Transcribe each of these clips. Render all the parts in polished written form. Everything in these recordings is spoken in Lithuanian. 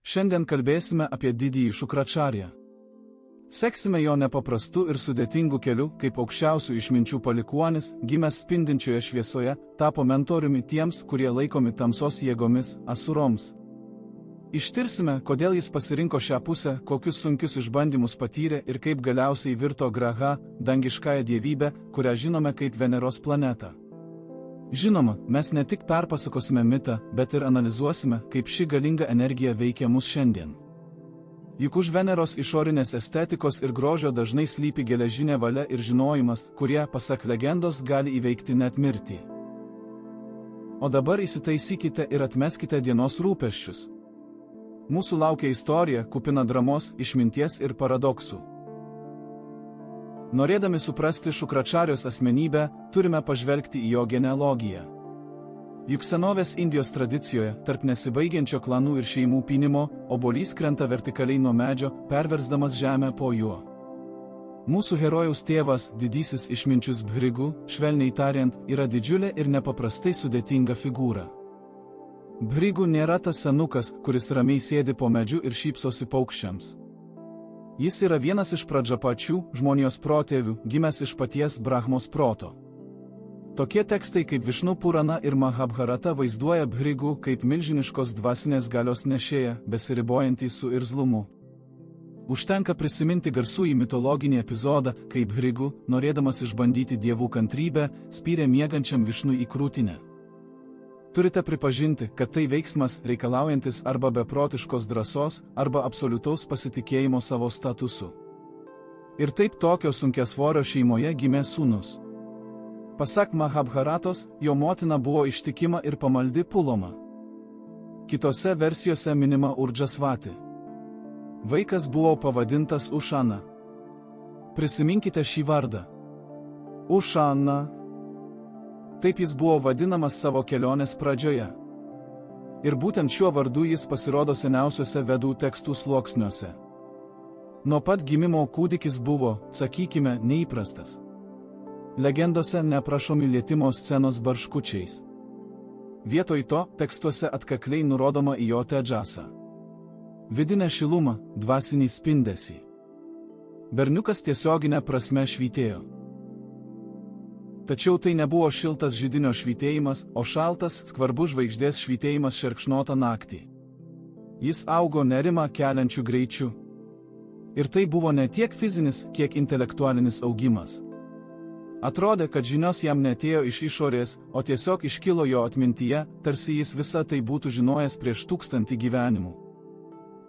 Šiandien kalbėsime apie didįjį Šukračarją. Seksime jo nepaprastu ir sudėtingu keliu, kaip aukščiausių išminčių palikuonis, gimęs spindinčioje šviesoje, tapo mentoriumi tiems, kurie laikomi tamsos jėgomis, asuroms. Ištirsime, kodėl jis pasirinko šią pusę, kokius sunkius išbandymus patyrė ir kaip galiausiai virto Graha, dangiškąją dievybę, kurią žinome kaip Veneros planetą. Žinoma, mes ne tik perpasakosime mitą, bet ir analizuosime, kaip ši galinga energija veikia mus šiandien. Juk už Veneros išorinės estetikos ir grožio dažnai slypi geležinė valia ir žinojimas, kurie, pasak legendos, gali įveikti net mirtį. O dabar įsitaisykite ir atmeskite dienos rūpesčius. Mūsų laukia istorija, kupina dramos, išminties ir paradoksų. Norėdami suprasti Šukračarijos asmenybę, turime pažvelgti į jo genealogiją. Juk senovės Indijos tradicijoje, tarp nesibaigiančio klanų ir šeimų pynimo, obuolys krenta vertikaliai nuo medžio, perversdamas žemę po juo. Mūsų herojaus tėvas, didysis išminčius Bhrigu, švelniai tariant, yra didžiulė ir nepaprastai sudėtinga figūra. Bhrigu nėra tas senukas, kuris ramiai sėdi po medžiu ir šypsosi paukščiams. Jis yra vienas iš pradžapačių, žmonijos protėvių, gimęs iš paties Brahmos proto. Tokie tekstai kaip Višnu Purana ir Mahabharata vaizduoja Bhrigu kaip milžiniškos dvasinės galios nešėją, besiribojantį su irzlumu. Užtenka prisiminti garsųjį mitologinį epizodą, kai Bhrigu, norėdamas išbandyti dievų kantrybę, spyrė miegančiam Višnui į krūtinę. Turite pripažinti, kad tai veiksmas reikalaujantis arba beprotiškos drąsos, arba absoliutaus pasitikėjimo savo statusu. Ir taip tokio sunkiasvorio šeimoje gimė sūnus. Pasak Mahabharatos, jo motina buvo ištikima ir pamaldi Puloma. Kitose versijose minima Urdžasvati. Vaikas buvo pavadintas Ušana. Prisiminkite šį vardą. Ušana. Taip jis buvo vadinamas savo kelionės pradžioje. Ir būtent šiuo vardu jis pasirodo seniausiuose vedų tekstų sluoksniuose. Nuo pat gimimo kūdikis buvo, sakykime, neįprastas. Legendose neprašomi lietimo scenos barškučiais. Vietoj to tekstuose atkakliai nurodoma į jo tedžasą. Vidinę šilumą, dvasinį spindesį. Berniukas tiesioginė prasme švytėjo. Tačiau tai nebuvo šiltas židinio švytėjimas, o šaltas, skvarbus žvaigždės švytėjimas šerkšnotą naktį. Jis augo nerimą keliančiu greičiu. Ir tai buvo ne tiek fizinis, kiek intelektualinis augimas. Atrodė, kad žinios jam netėjo iš išorės, o tiesiog iškilo jo atmintyje, tarsi jis visą tai būtų žinojęs prieš 1000 gyvenimų.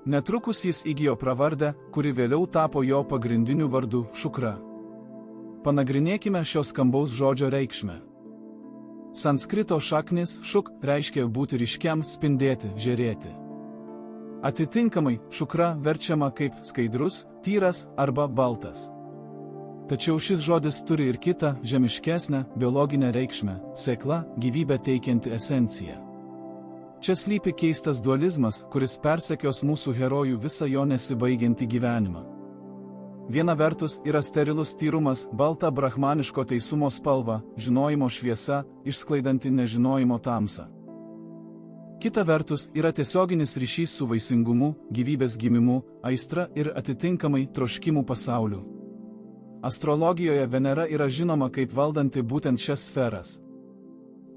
Netrukus jis įgijo pravardę, kuri vėliau tapo jo pagrindiniu vardu – Šukra. Panagrinėkime šios skambaus žodžio reikšmę. Sanskrito šaknis šuk reiškia būti ryškiam, spindėti, žėrėti. Atitinkamai, šukra verčiama kaip skaidrus, tyras arba baltas. Tačiau šis žodis turi ir kitą, žemiškesnę, biologinę reikšmę – sėkla, gyvybę teikianti esencija. Čia slypi keistas dualizmas, kuris persekios mūsų herojų visą jo nesibaigiantį gyvenimą. Viena vertus yra sterilus tyrumas, balta brahmaniško teisumo spalva, žinojimo šviesa, išsklaidanti nežinojimo tamsą. Kita vertus yra tiesioginis ryšys su vaisingumu, gyvybės gimimu, aistra ir atitinkamai troškimų pasauliu. Astrologijoje Venera yra žinoma kaip valdanti būtent šias sferas.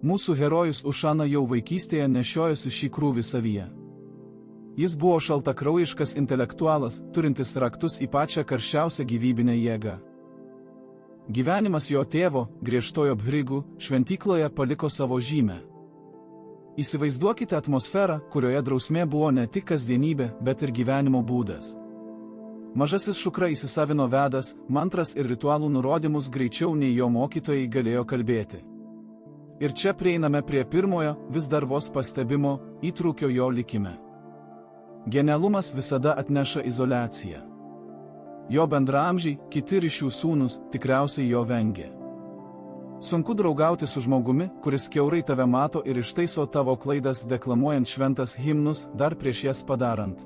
Mūsų herojus Ušana jau vaikystėje nešiojosi šį krūvį savyje. Jis buvo šaltakraujiškas intelektualas, turintis raktus į pačią karščiausią gyvybinę jėgą. Gyvenimas jo tėvo, griežtojo Bhrigu, šventykloje paliko savo žymę. Įsivaizduokite atmosferą, kurioje drausmė buvo ne tik kasdienybė, bet ir gyvenimo būdas. Mažasis Šukra įsisavino vedas, mantras ir ritualų nurodymus greičiau nei jo mokytojai galėjo kalbėti. Ir čia prieiname prie pirmojo, vis dar vos pastebimo, įtrūkio jo likime. Genialumas visada atneša izoliaciją. Jo bendraamžiai, kiti ryšių sūnus, tikriausiai jo vengė. Sunku draugauti su žmogumi, kuris kiaurai tave mato ir ištaiso tavo klaidas deklamuojant šventas himnus, dar prieš jas padarant.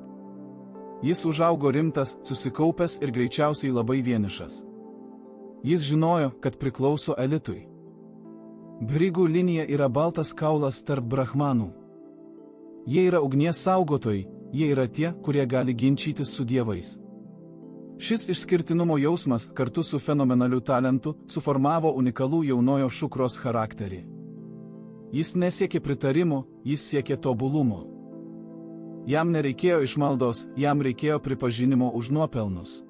Jis užaugo rimtas, susikaupęs ir greičiausiai labai vienišas. Jis žinojo, kad priklauso elitui. Bhrigu linija yra baltas kaulas tarp brahmanų. Jie yra ugnies saugotojai, jie yra tie, kurie gali ginčytis su dievais. Šis išskirtinumo jausmas kartu su fenomenaliu talentu suformavo unikalų jaunojo Šukros charakterį. Jis nesiekė pritarimo, jis siekė tobulumo. Jam nereikėjo išmaldos, jam reikėjo pripažinimo už nuopelnus.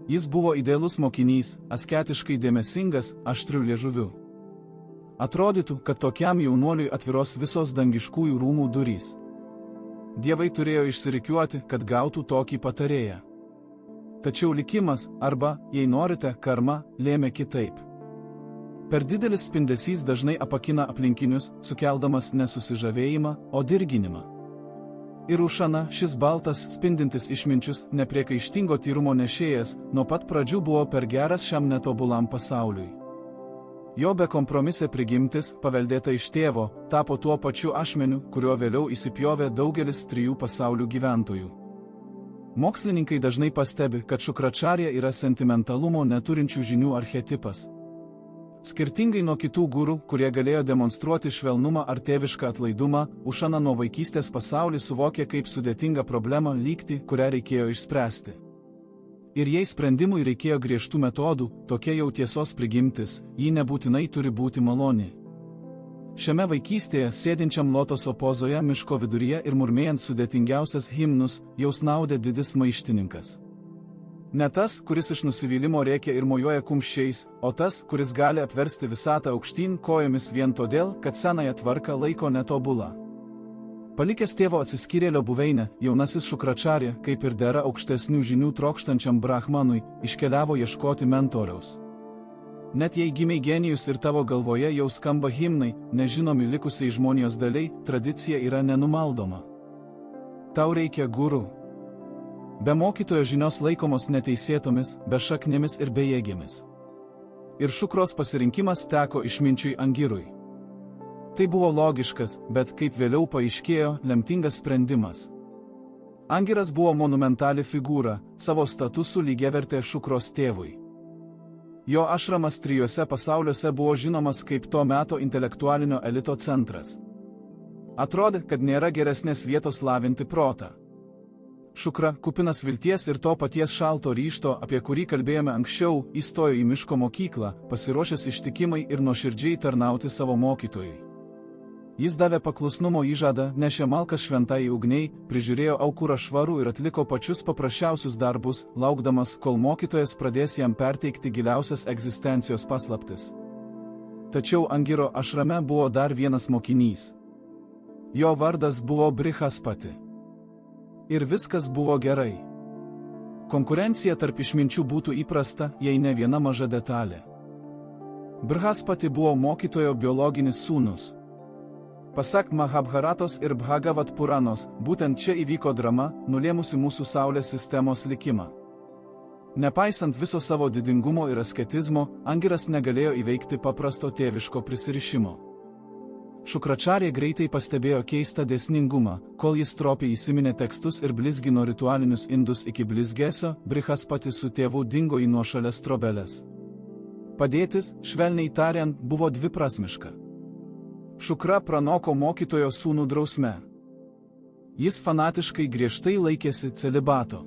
Jis buvo idealus mokinys, asketiškai dėmesingas, aštriu liežuviu. Atrodytų, kad tokiam jaunuoliui atviros visos dangiškųjų rūmų durys. Dievai turėjo išsirikiuoti, kad gautų tokį patarėją. Tačiau likimas, arba, jei norite, karma, lėmė kitaip. Per didelis spindesys dažnai apakina aplinkinius, sukeldamas nesusižavėjimą, o dirginimą. Ir Ušana, šis baltas, spindintis išminčius, nepriekaištingo tyrumo nešėjas, nuo pat pradžių buvo per geras šiam netobulam pasauliui. Jo bekompromisė prigimtis, paveldėta iš tėvo, tapo tuo pačiu ašmeniu, kuriuo vėliau įsipjovė daugelis 3 pasaulių gyventojų. Mokslininkai dažnai pastebi, kad Šukračarja yra sentimentalumo neturinčių žinių archetipas. Skirtingai nuo kitų gurų, kurie galėjo demonstruoti švelnumą ar tėvišką atlaidumą, Ušana nuo vaikystės pasaulį suvokė kaip sudėtingą problemą lygtį, kurią reikėjo išspręsti. Ir jei sprendimui reikėjo griežtų metodų, tokia jau tiesos prigimtis, ji nebūtinai turi būti maloni. Šiame vaikystėje, sėdinčiam lotoso pozoje miško viduryje ir murmėjant sudėtingiausias himnus, jau snaudė didis maištininkas. Ne tas, kuris iš nusivylimo rėkia ir mojuoja kumščiais, o tas, kuris gali apversti visatą aukštyn kojomis vien todėl, kad senąją tvarką laiko netobulą. Palikęs tėvo atsiskyrėlio buveinę, jaunasis Šukračarja, kaip ir dera aukštesnių žinių trokštančiam brahmanui, iškeliavo ieškoti mentoriaus. Net jei gimei genijus ir tavo galvoje jau skamba himnai, nežinomi likusiai žmonijos daliai, tradicija yra nenumaldoma. Tau reikia guru. Be mokytojo žinios laikomos neteisėtomis, bešaknėmis ir bejėgėmis. Ir Šukros pasirinkimas teko išminčiui Angirui. Tai buvo logiškas, bet kaip vėliau paaiškėjo, lemtingas sprendimas. Angiras buvo monumentali figūra, savo statusu lygiavertė Šukros tėvui. Jo ašramas 3 pasauliuose buvo žinomas kaip to meto intelektualinio elito centras. Atrodė, kad nėra geresnės vietos lavinti protą. Šukra, kupinas vilties ir to paties šalto ryžto, apie kurį kalbėjome anksčiau, įstojo į miško mokyklą, pasiruošęs ištikimai ir nuoširdžiai tarnauti savo mokytojui. Jis davė paklusnumo įžadą, nešė malkas šventai ugniai, prižiūrėjo aukurą švarų ir atliko pačius paprasčiausius darbus, laukdamas, kol mokytojas pradės jam perteikti giliausias egzistencijos paslaptis. Tačiau Angiro ašrame buvo dar vienas mokinys. Jo vardas buvo Brihaspati. Ir viskas buvo gerai. Konkurencija tarp išminčių būtų įprasta, jei ne viena maža detalė. Brihaspati buvo mokytojo biologinis sūnus. Pasak Mahabharatos ir Bhagavat Puranos, būtent čia įvyko drama, nulėmusi mūsų Saulės sistemos likimą. Nepaisant viso savo didingumo ir asketizmo, Angiras negalėjo įveikti paprasto tėviško prisirišimo. Šukračarja greitai pastebėjo keistą dėsningumą, kol jis stropiai įsiminė tekstus ir blizgino ritualinius indus iki blizgesio, Brihaspati su tėvu dingo į nuošalės trobelės. Padėtis, švelniai tariant, buvo dviprasmiška. Šukra pranoko mokytojo sūnų drausme. Jis fanatiškai griežtai laikėsi celibato.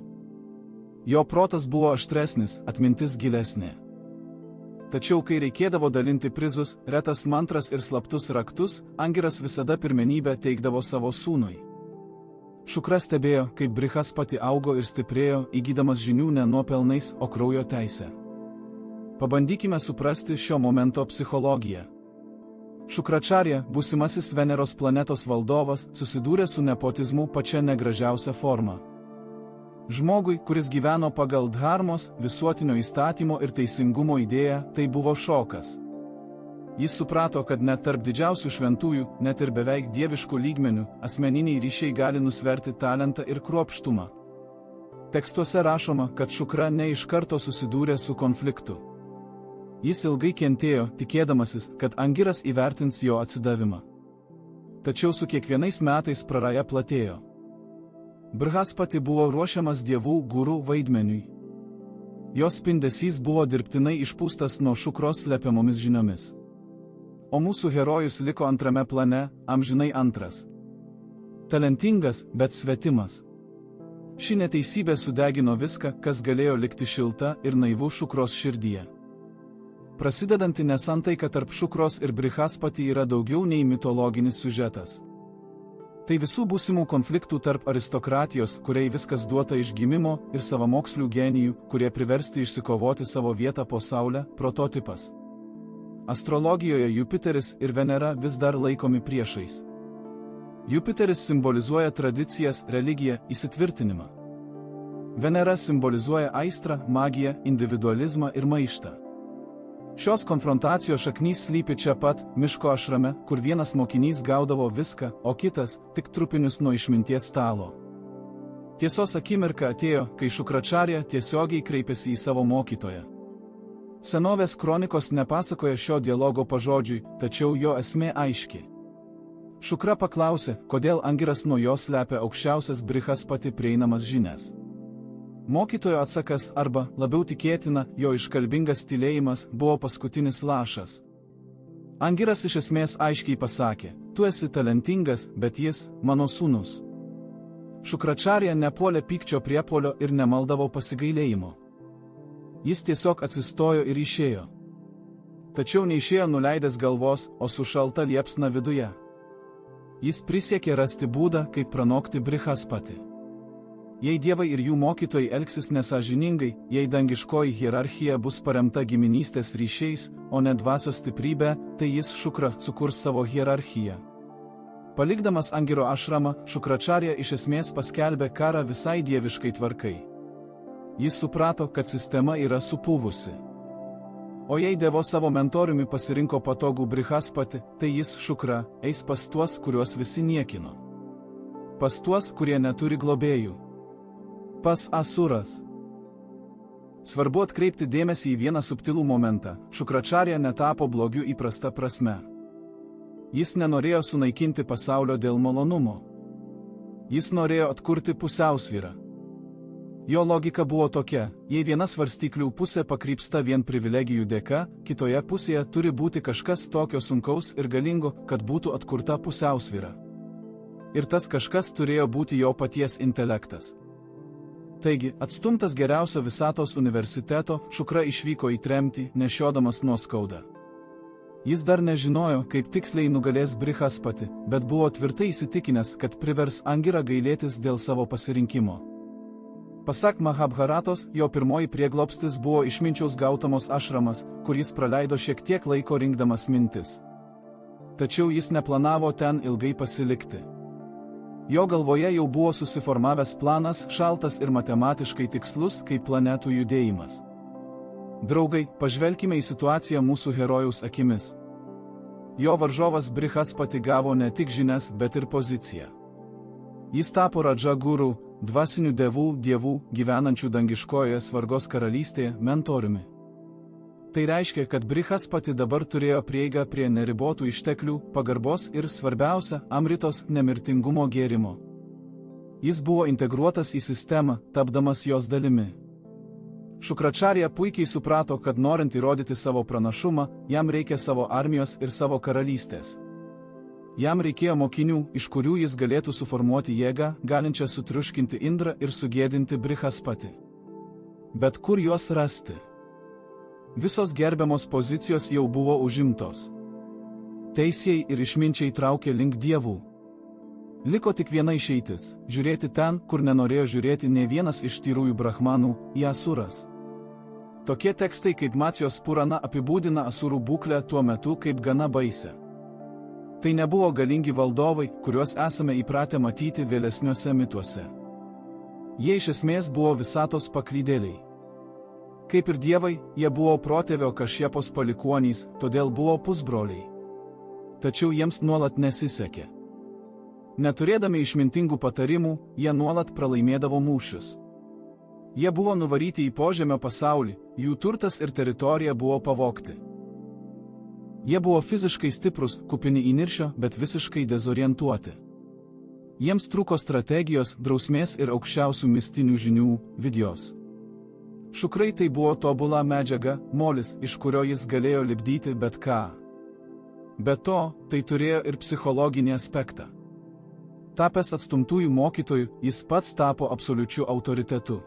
Jo protas buvo aštresnis, atmintis gilesnė. Tačiau kai reikėdavo dalinti prizus, retas mantras ir slaptus raktus, Angiras visada pirmenybę teikdavo savo sūnui. Šukra stebėjo, kaip Brihaspati augo ir stiprėjo, įgydamas žinių ne nuopelnais, o kraujo teisę. Pabandykime suprasti šio momento psichologiją. Šukračarja, būsimasis Veneros planetos valdovas, susidūrė su nepotizmu pačia negražiausia forma. Žmogui, kuris gyveno pagal dharmos, visuotinio įstatymo ir teisingumo idėją, tai buvo šokas. Jis suprato, kad net tarp didžiausių šventųjų, net ir beveik dieviškų lygmenių, asmeniniai ryšiai gali nusverti talentą ir kruopštumą. Tekstuose rašoma, kad Šukra ne iš karto susidūrė su konfliktu. Jis ilgai kentėjo, tikėdamasis, kad Angiras įvertins jo atsidavimą. Tačiau su kiekvienais metais praraja platėjo. Brihaspati buvo ruošiamas dievų gurų vaidmeniui. Jos spindesys buvo dirbtinai išpūstas nuo Šukros slepiamomis žiniomis. O mūsų herojus liko antrame plane, amžinai antras. Talentingas, bet svetimas. Ši neteisybė sudegino viską, kas galėjo likti šilta ir naivu Šukros širdyje. Prasidedanti nesantaika tarp Šukros ir Brihaspati yra daugiau nei mitologinis siužetas. Tai visų būsimų konfliktų tarp aristokratijos, kuriai viskas duota iš gimimo, ir savamokslių genijų, kurie priversti išsikovoti savo vietą po Saulę, prototipas. Astrologijoje Jupiteris ir Venera vis dar laikomi priešais. Jupiteris simbolizuoja tradicijas, religiją, įsitvirtinimą. Venera simbolizuoja aistrą, magiją, individualizmą ir maištą. Šios konfrontacijos šaknys slypi čia pat, miško ašrame, kur vienas mokinys gaudavo viską, o kitas tik trupinius nuo išminties stalo. Tiesos akimirka atėjo, kai Šukračarja tiesiogiai kreipėsi į savo mokytoją. Senovės kronikos nepasakoja šio dialogo pažodžiui, tačiau jo esmė aiški. Šukra paklausė, kodėl Angiras nuo jos slepia aukščiausias Brihaspati prieinamas žinias. Mokytojo atsakas arba, labiau tikėtina, jo iškalbingas tylėjimas buvo paskutinis lašas. Angiras iš esmės aiškiai pasakė, tu esi talentingas, bet jis, mano sūnus. Šukračarja nepuolė pykčio priepuolio ir nemaldavo pasigailėjimo. Jis tiesiog atsistojo ir išėjo. Tačiau neišėjo nuleidęs galvos, o su šalta liepsna viduje. Jis prisiekė rasti būdą, kaip pranokti Brihaspati. Jei dievai ir jų mokytojai elgsis nesąžiningai, jei dangiškoji hierarchija bus paremta giminystės ryšiais, o ne dvasios stiprybė, tai jis Šukra sukurs savo hierarchiją. Palikdamas Angiro ašramą, Šukračarja iš esmės paskelbė karą visai dieviškai tvarkai. Jis suprato, kad sistema yra supuvusi. O jei Dievo savo mentoriumi pasirinko patogų Brihaspati, tai jis Šukra eis pas tuos, kuriuos visi niekino. Pas tuos, kurie neturi globėjų. Pas Asuras. Svarbu atkreipti dėmesį į vieną subtilų momentą. Šukračarja netapo blogiu įprasta prasme. Jis nenorėjo sunaikinti pasaulio dėl malonumo. Jis norėjo atkurti pusiausvyrą. Jo logika buvo tokia, jei viena svarstyklių pusė pakrypsta vien privilegijų dėka, kitoje pusėje turi būti kažkas tokio sunkaus ir galingo, kad būtų atkurta pusiausvyra. Ir tas kažkas turėjo būti jo paties intelektas. Taigi, atstumtas geriausio visatos universiteto, Šukra išvyko į tremtį, nešiodamas nuoskaudą. Jis dar nežinojo, kaip tiksliai nugalės Brihaspati, bet buvo tvirtai įsitikinęs, kad privers Angirą gailėtis dėl savo pasirinkimo. Pasak Mahabharatos, jo pirmoji prieglobstis buvo išminčiaus gautamos ašramas, kur jis praleido šiek tiek laiko rinkdamas mintis. Tačiau jis neplanavo ten ilgai pasilikti. Jo galvoje jau buvo susiformavęs planas, šaltas ir matematiškai tikslus, kaip planetų judėjimas. Draugai, pažvelkime į situaciją mūsų herojaus akimis. Jo varžovas Brihaspati gavo ne tik žinias, bet ir poziciją. Jis tapo Radža guru, dvasinių dievų, gyvenančių dangiškojoje Svargos karalystėje, mentoriumi. Tai reiškia, kad Brihaspati dabar turėjo prieigą prie neribotų išteklių, pagarbos ir, svarbiausia, amritos nemirtingumo gėrimo. Jis buvo integruotas į sistemą, tapdamas jos dalimi. Šukračarja puikiai suprato, kad norint įrodyti savo pranašumą, jam reikia savo armijos ir savo karalystės. Jam reikėjo mokinių, iš kurių jis galėtų suformuoti jėgą, galinčią sutriuškinti Indrą ir sugėdinti Brihaspati. Bet kur juos rasti? Visos gerbiamos pozicijos jau buvo užimtos. Teisėjai ir išminčiai traukė link dievų. Liko tik viena išeitis – žiūrėti ten, kur nenorėjo žiūrėti nė vienas iš tyrųjų brahmanų – į Asuras. Tokie tekstai kaip Matsijos Purana apibūdina Asurų būklę tuo metu kaip gana baisę. Tai nebuvo galingi valdovai, kuriuos esame įpratę matyti vėlesniuose mituose. Jie iš esmės buvo visatos paklydėliai. Kaip ir dievai, jie buvo protėvio Kašjapos palikuonys, todėl buvo pusbroliai. Tačiau jiems nuolat nesisekė. Neturėdami išmintingų patarimų, jie nuolat pralaimėdavo mūšius. Jie buvo nuvaryti į požemio pasaulį, jų turtas ir teritorija buvo pavogti. Jie buvo fiziškai stiprus, kupini įniršio, bet visiškai dezorientuoti. Jiems trūko strategijos, drausmės ir aukščiausių mistinių žinių, vidijos. Šukrai tai buvo tobula medžiaga, molis, iš kurio jis galėjo lipdyti bet ką. Be to, tai turėjo ir psichologinį aspektą. Tapęs atstumtųjų mokytojų, jis pats tapo absoliučiu autoritetu.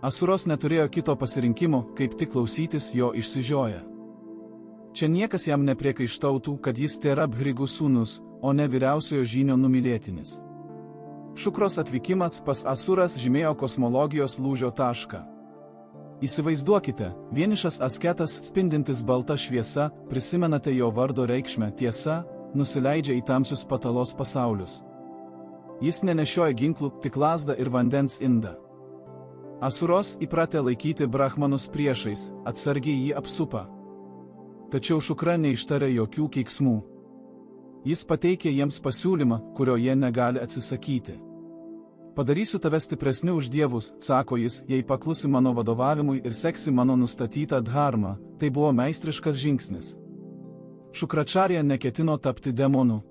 Asuros neturėjo kito pasirinkimo, kaip tik klausytis jo išsižioję. Čia niekas jam nepriekaištautų, kad jis tėra Bhrigų sūnus, o ne vyriausiojo žynio numylėtinis. Šukros atvykimas pas Asuras žymėjo kosmologijos lūžio tašką. Įsivaizduokite, vienišas asketas spindintis balta šviesa, prisimenate jo vardo reikšmę, tiesa, nusileidžia į tamsius patalos pasaulius. Jis nenešioja ginklų, tik lazdą ir vandens indą. Asuros įpratę laikyti brahmanus priešais, atsargiai jį apsupa. Tačiau Šukra neištarė jokių keiksmų. Jis pateikė jiems pasiūlymą, kurio jie negali atsisakyti. Padarysiu tave stipresniu už dievus, sako jis, jei paklusi mano vadovavimui ir seksi mano nustatytą dharmą. Tai buvo meistriškas žingsnis. Šukračarija neketino tapti demonu.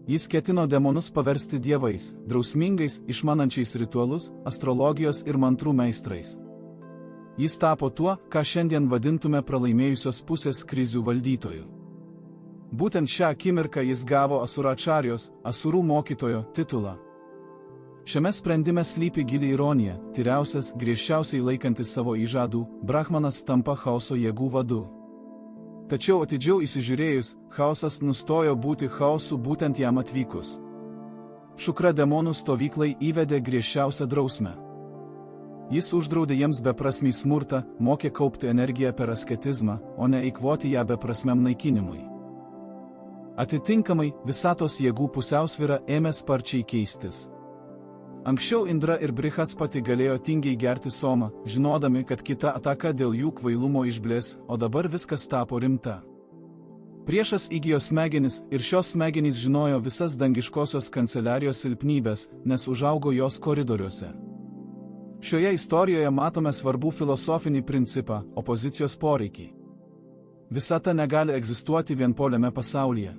Jis ketino demonus paversti dievais, drausmingais, išmanančiais ritualus, astrologijos ir mantrų meistrais. Jis tapo tuo, ką šiandien vadintume pralaimėjusios pusės krizių valdytoju. Būtent šią akimirką jis gavo Asuračarijos, Asurų mokytojo, titulą. Šiame sprendime slypi gili ironija, tyriausias, griežčiausiai laikantis savo įžadų, Brahmanas tampa chaoso jėgų vadu. Tačiau atidžiau įsižiūrėjus, chaosas nustojo būti chaosu būtent jam atvykus. Šukra demonų stovyklai įvedė griežčiausią drausmę. Jis uždraudė jiems beprasmį smurtą, mokė kaupti energiją per asketizmą, o ne eikvoti ją beprasmiam naikinimui. Atitinkamai, visatos jėgų pusiausvyra ėmė sparčiai keistis. Anksčiau Indra ir Brihaspati galėjo tingiai gerti somą, žinodami, kad kita ataka dėl jų kvailumo išblės, o dabar viskas tapo rimta. Priešas įgijo smegenis ir šios smegenys žinojo visas dangiškosios kanceliarijos silpnybės, nes užaugo jos koridoriuose. Šioje istorijoje matome svarbų filosofinį principą – opozicijos poreikį. Visata negali egzistuoti vienpoliame pasaulyje.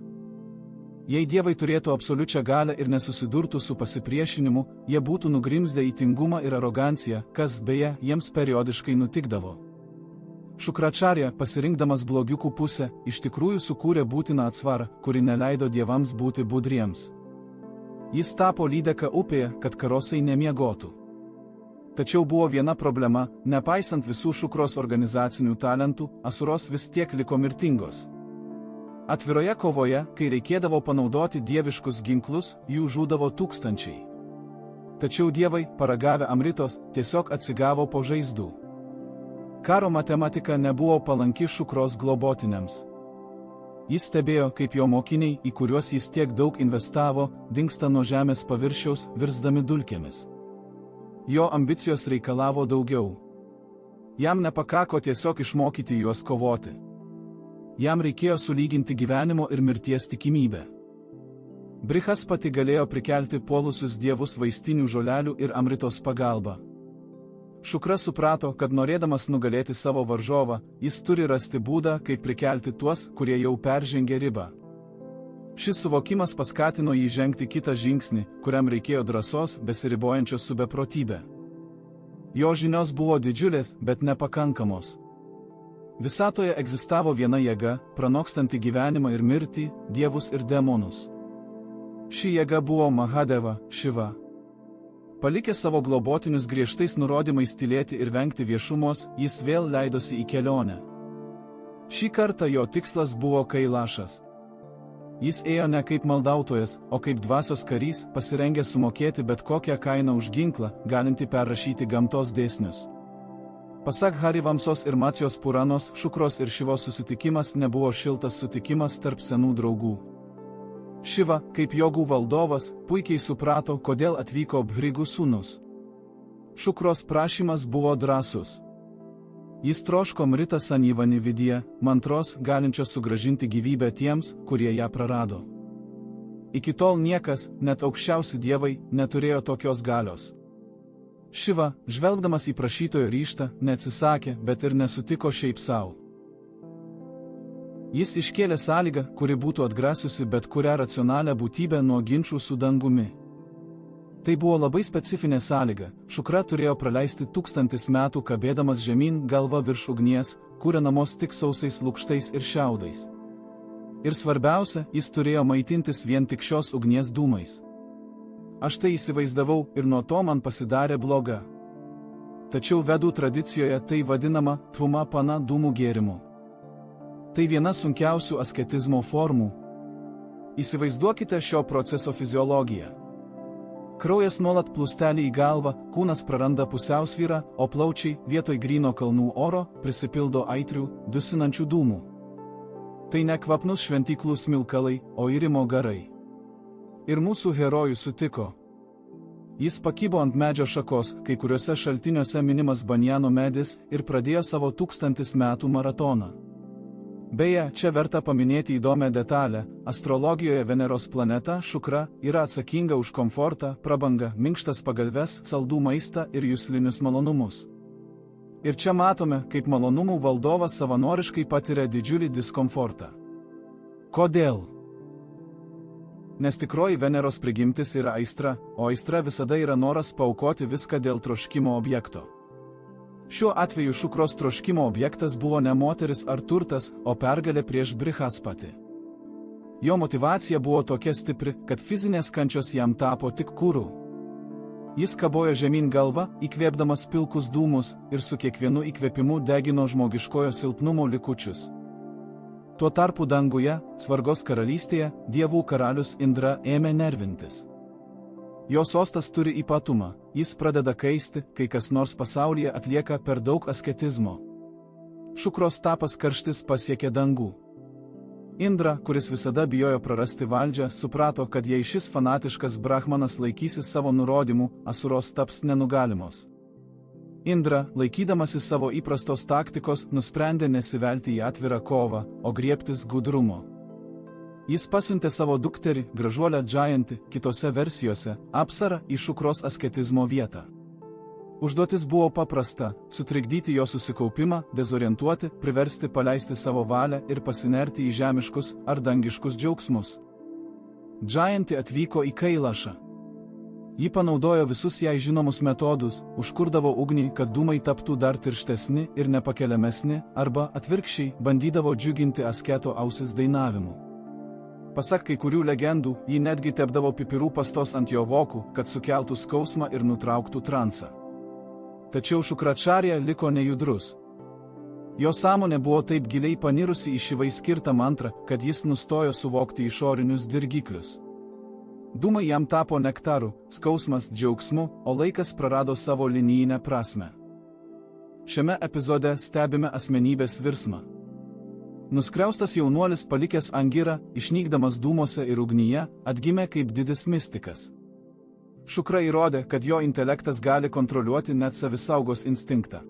Jei dievai turėtų absoliučią galią ir nesusidurtų su pasipriešinimu, jie būtų nugrimzdę į tingumą ir aroganciją, kas, beje, jiems periodiškai nutikdavo. Šukračarija, pasirinkdamas blogiukų pusę, iš tikrųjų sukūrė būtiną atsvarą, kuri neleido dievams būti budriems. Jis tapo lydeka upėje, kad karosai nemiegotų. Tačiau buvo viena problema, nepaisant visų Šukros organizacinių talentų, Asuros vis tiek liko mirtingos. Atviroje kovoje, kai reikėdavo panaudoti dieviškus ginklus, jų žūdavo tūkstančiai. Tačiau dievai, paragavę amritos, tiesiog atsigavo po žaizdų. Karo matematika nebuvo palanki Šukros globotiniams. Jis stebėjo, kaip jo mokiniai, į kuriuos jis tiek daug investavo, dingsta nuo žemės paviršiaus, virsdami dulkėmis. Jo ambicijos reikalavo daugiau. Jam nepakako tiesiog išmokyti juos kovoti. Jam reikėjo sulyginti gyvenimo ir mirties tikimybę. Brihaspati galėjo prikelti puolusius dievus vaistinių žolelių ir amritos pagalba. Šukra suprato, kad norėdamas nugalėti savo varžovą, jis turi rasti būdą, kaip prikelti tuos, kurie jau peržengė ribą. Šis suvokimas paskatino jį žengti kitą žingsnį, kuriam reikėjo drąsos, besiribojančios su beprotybė. Jo žinios buvo didžiulės, bet nepakankamos. Visatoje egzistavo viena jėga, pranokstanti gyvenimą ir mirtį, dievus ir demonus. Ši jėga buvo Mahadeva, Šiva. Palikęs savo globotinius griežtais nurodymais tylėti ir vengti viešumos, jis vėl leidosi į kelionę. Šį kartą jo tikslas buvo Kailašas. Jis ėjo ne kaip maldautojas, o kaip dvasios karys, pasirengęs sumokėti bet kokią kainą už ginklą, galinti perrašyti gamtos dėsnius. Pasak Harivamsos ir Macijos Puranos, Šukros ir Šivos susitikimas nebuvo šiltas sutikimas tarp senų draugų. Šiva, kaip jogų valdovas, puikiai suprato, kodėl atvyko Bhrigų sūnus. Šukros prašymas buvo drąsus. Jis troško Mrita Sanjivani vidyje, mantros, galinčios sugrąžinti gyvybę tiems, kurie ją prarado. Iki tol niekas, net aukščiausi dievai, neturėjo tokios galios. Šiva, žvelgdamas į prašytojo ryžtą, neatsisakė, bet ir nesutiko šiaip savo. Jis iškėlė sąlygą, kuri būtų atgrasiusi bet kurią racionalią būtybę nuo ginčų su dangumi. Tai buvo labai specifinė sąlyga. Šukra turėjo praleisti 1000 metų kabėdamas žemyn galva virš ugnies, kūrenamos tik sausais lukštais ir šiaudais. Ir svarbiausia, jis turėjo maitintis vien tik šios ugnies dūmais. Aš tai įsivaizdavau ir nuo to man pasidarė bloga. Tačiau vedų tradicijoje tai vadinama tvuma pana dūmų gėrimu. Tai viena sunkiausių asketizmo formų. Įsivaizduokite šio proceso fiziologiją. Kraujas nuolat plūsteli į galvą, kūnas praranda pusiausvyrą, o plaučiai vietoj gryno kalnų oro prisipildo aitrių, dusinančių dūmų. Tai ne kvapnus šventyklų smilkalai, o irimo garai. Ir mūsų herojus sutiko. Jis pakibo ant medžio šakos, kai kuriuose šaltiniuose minimas banjano medis, ir pradėjo savo 1000 metų maratoną. Beje, čia verta paminėti įdomią detalę. Astrologijoje Veneros planeta Šukra yra atsakinga už komfortą, prabangą, minkštas pagalves, saldų maistą ir juslinius malonumus. Ir čia matome, kaip malonumų valdovas savanoriškai patiria didžiulį diskomfortą. Kodėl? Nes tikroji Veneros prigimtis yra aistra, o aistra visada yra noras paaukoti viską dėl troškimo objekto. Šiuo atveju Šukros troškimo objektas buvo ne moteris ar turtas, o pergalė prieš Brihaspatį. Jo motyvacija buvo tokia stipri, kad fizinės kančios jam tapo tik kūru. Jis kabojo žemyn galva, įkvėpdamas pilkus dūmus, ir su kiekvienu įkvėpimu degino žmogiškojo silpnumo likučius. Tuo tarpu danguje, Svargos karalystėje, dievų karalius Indra ėmė nervintis. Jo sostas turi ypatumą, jis pradeda kaisti, kai kas nors pasaulyje atlieka per daug asketizmo. Šukros tapas karštis pasiekė dangų. Indra, kuris visada bijojo prarasti valdžią, suprato, kad jei šis fanatiškas brahmanas laikysis savo nurodymų, asuros taps nenugalimos. Indra, laikydamasis savo įprastos taktikos, nusprendė nesivelti į atvirą kovą, o griebtis gudrumo. Jis pasiuntė savo dukterį, gražuolę Džajantį, kitose versijose, Apsarą į Šukros asketizmo vietą. Užduotis buvo paprasta – sutrikdyti jo susikaupimą, dezorientuoti, priversti paleisti savo valią ir pasinerti į žemiškus ar dangiškus džiaugsmus. Džajanti atvyko į Kailašą. Ji panaudojo visus jai žinomus metodus, užkurdavo ugnį, kad dūmai taptų dar tirštesni ir nepakeliamesni, arba atvirkščiai bandydavo džiuginti asketo ausis dainavimu. Pasak kai kurių legendų, ji netgi tepdavo pipirų pastos ant jo vokų, kad sukeltų skausmą ir nutrauktų transą. Tačiau Šukračarja liko nejudrus. Jo sąmonė buvo taip giliai panirusi į Šivai skirtą mantrą, kad jis nustojo suvokti išorinius dirgiklius. Dūmai jam tapo nektaru, skausmas džiaugsmu, o laikas prarado savo linijinę prasmę. Šiame epizode stebime asmenybės virsmą. Nuskriaustas jaunuolis palikęs Angirą, išnykdamas dūmose ir ugnyje, atgimė kaip didis mistikas. Šukra įrodė, kad jo intelektas gali kontroliuoti net savisaugos instinktą.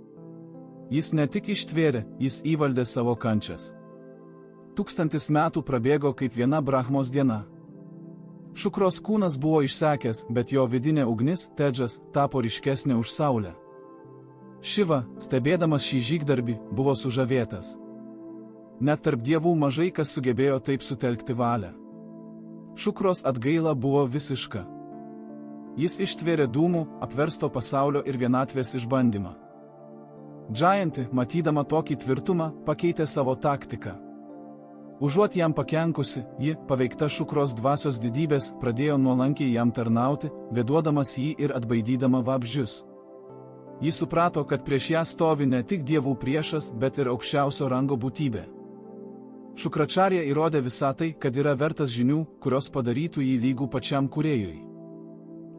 Jis ne tik ištvėrė, jis įvaldė savo kančias. 1000 metų prabėgo kaip viena Brahmos diena. Šukros kūnas buvo išsekęs, bet jo vidinė ugnis, Tedžas, tapo ryškesnė už saulę. Šiva, stebėdamas šį žygdarbį, buvo sužavėtas. Net tarp dievų mažai kas sugebėjo taip sutelkti valią. Šukros atgaila buvo visiška. Jis ištvėrė dūmų, apversto pasaulio ir vienatvės išbandymą. Džajanti, matydama tokį tvirtumą, pakeitė savo taktiką. Užuot jam pakenkusi, ji, paveikta Šukros dvasios didybės, pradėjo nuolankiai jam tarnauti, veduodamas jį ir atbaidydama vabzdžius. Ji suprato, kad prieš ją stovi ne tik dievų priešas, bet ir aukščiausio rango būtybė. Šukračarja įrodė visatai, kad yra vertas žinių, kurios padarytų jį lygų pačiam kūrėjui.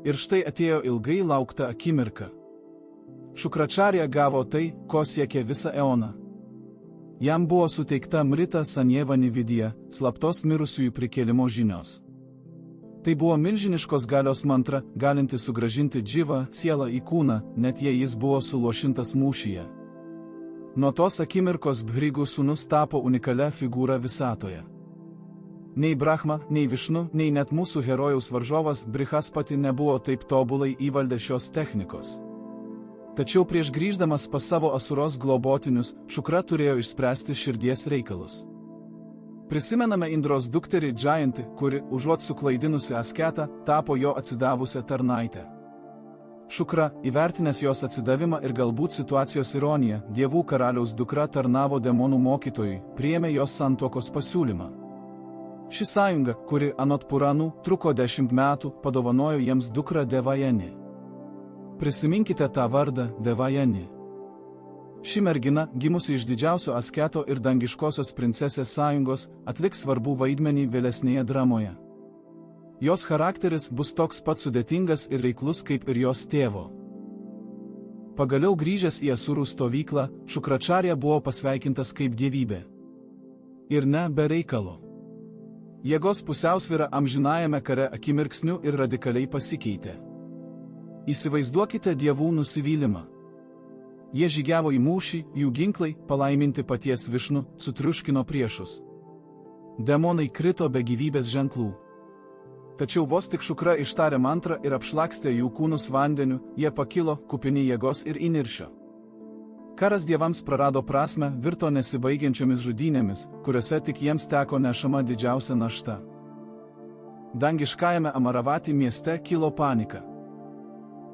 Ir štai atėjo ilgai laukta akimirka. Šukračarja gavo tai, ko siekė visą eoną. Jam buvo suteikta Mrita Sanjevani Vidija, slaptos mirusiųjų prikėlimo žinios. Tai buvo milžiniškos galios mantra, galinti sugrąžinti dživą, sielą į kūną, net jei jis buvo suluošintas mūšyje. Nuo tos akimirkos Bhrigų sūnus tapo unikalia figūra visatoje. Nei Brahma, nei Višnu, nei net mūsų herojaus varžovas Brihaspati nebuvo taip tobulai įvaldę šios technikos. Tačiau prieš grįždamas pas savo asuros globotinius, Šukra turėjo išspręsti širdies reikalus. Prisimename Indros dukterį Džajantį, kuri, užuot suklaidinusi asketą, tapo jo atsidavusią tarnaitę. Šukra, įvertinęs jos atsidavimą ir galbūt situacijos ironiją, dievų karaliaus dukra tarnavo demonų mokytojui, priėmė jos santuokos pasiūlymą. Ši sąjunga, kuri anot Puranų truko 10 metų, padovanojo jiems dukrą Devajani. Prisiminkite tą vardą Devajani. Ši mergina, gimusi iš didžiausio asketo ir dangiškosios princesės sąjungos, atliks svarbų vaidmenį vėlesnėje dramoje. Jos charakteris bus toks pat sudėtingas ir reiklus kaip ir jos tėvo. Pagaliau grįžęs į Asurų stovyklą, Šukračarja buvo pasveikintas kaip dievybė. Ir ne be reikalo. Jėgos pusiausvyra amžinajame kare akimirksniu ir radikaliai pasikeitė. Įsivaizduokite dievų nusivylimą. Jie žygiavo į mūšį, jų ginklai, palaiminti paties Višnu, sutriuškino priešus. Demonai krito be gyvybės ženklų. Tačiau vos tik Šukra ištarė mantrą ir apšlakstė jų kūnus vandeniu, jie pakilo, kupini jėgos ir įniršio. Karas dievams prarado prasmę, virto nesibaigiančiomis žudynėmis, kuriuose tik jiems teko nešama didžiausia našta. Dangiškajame Amaravati mieste kilo panika.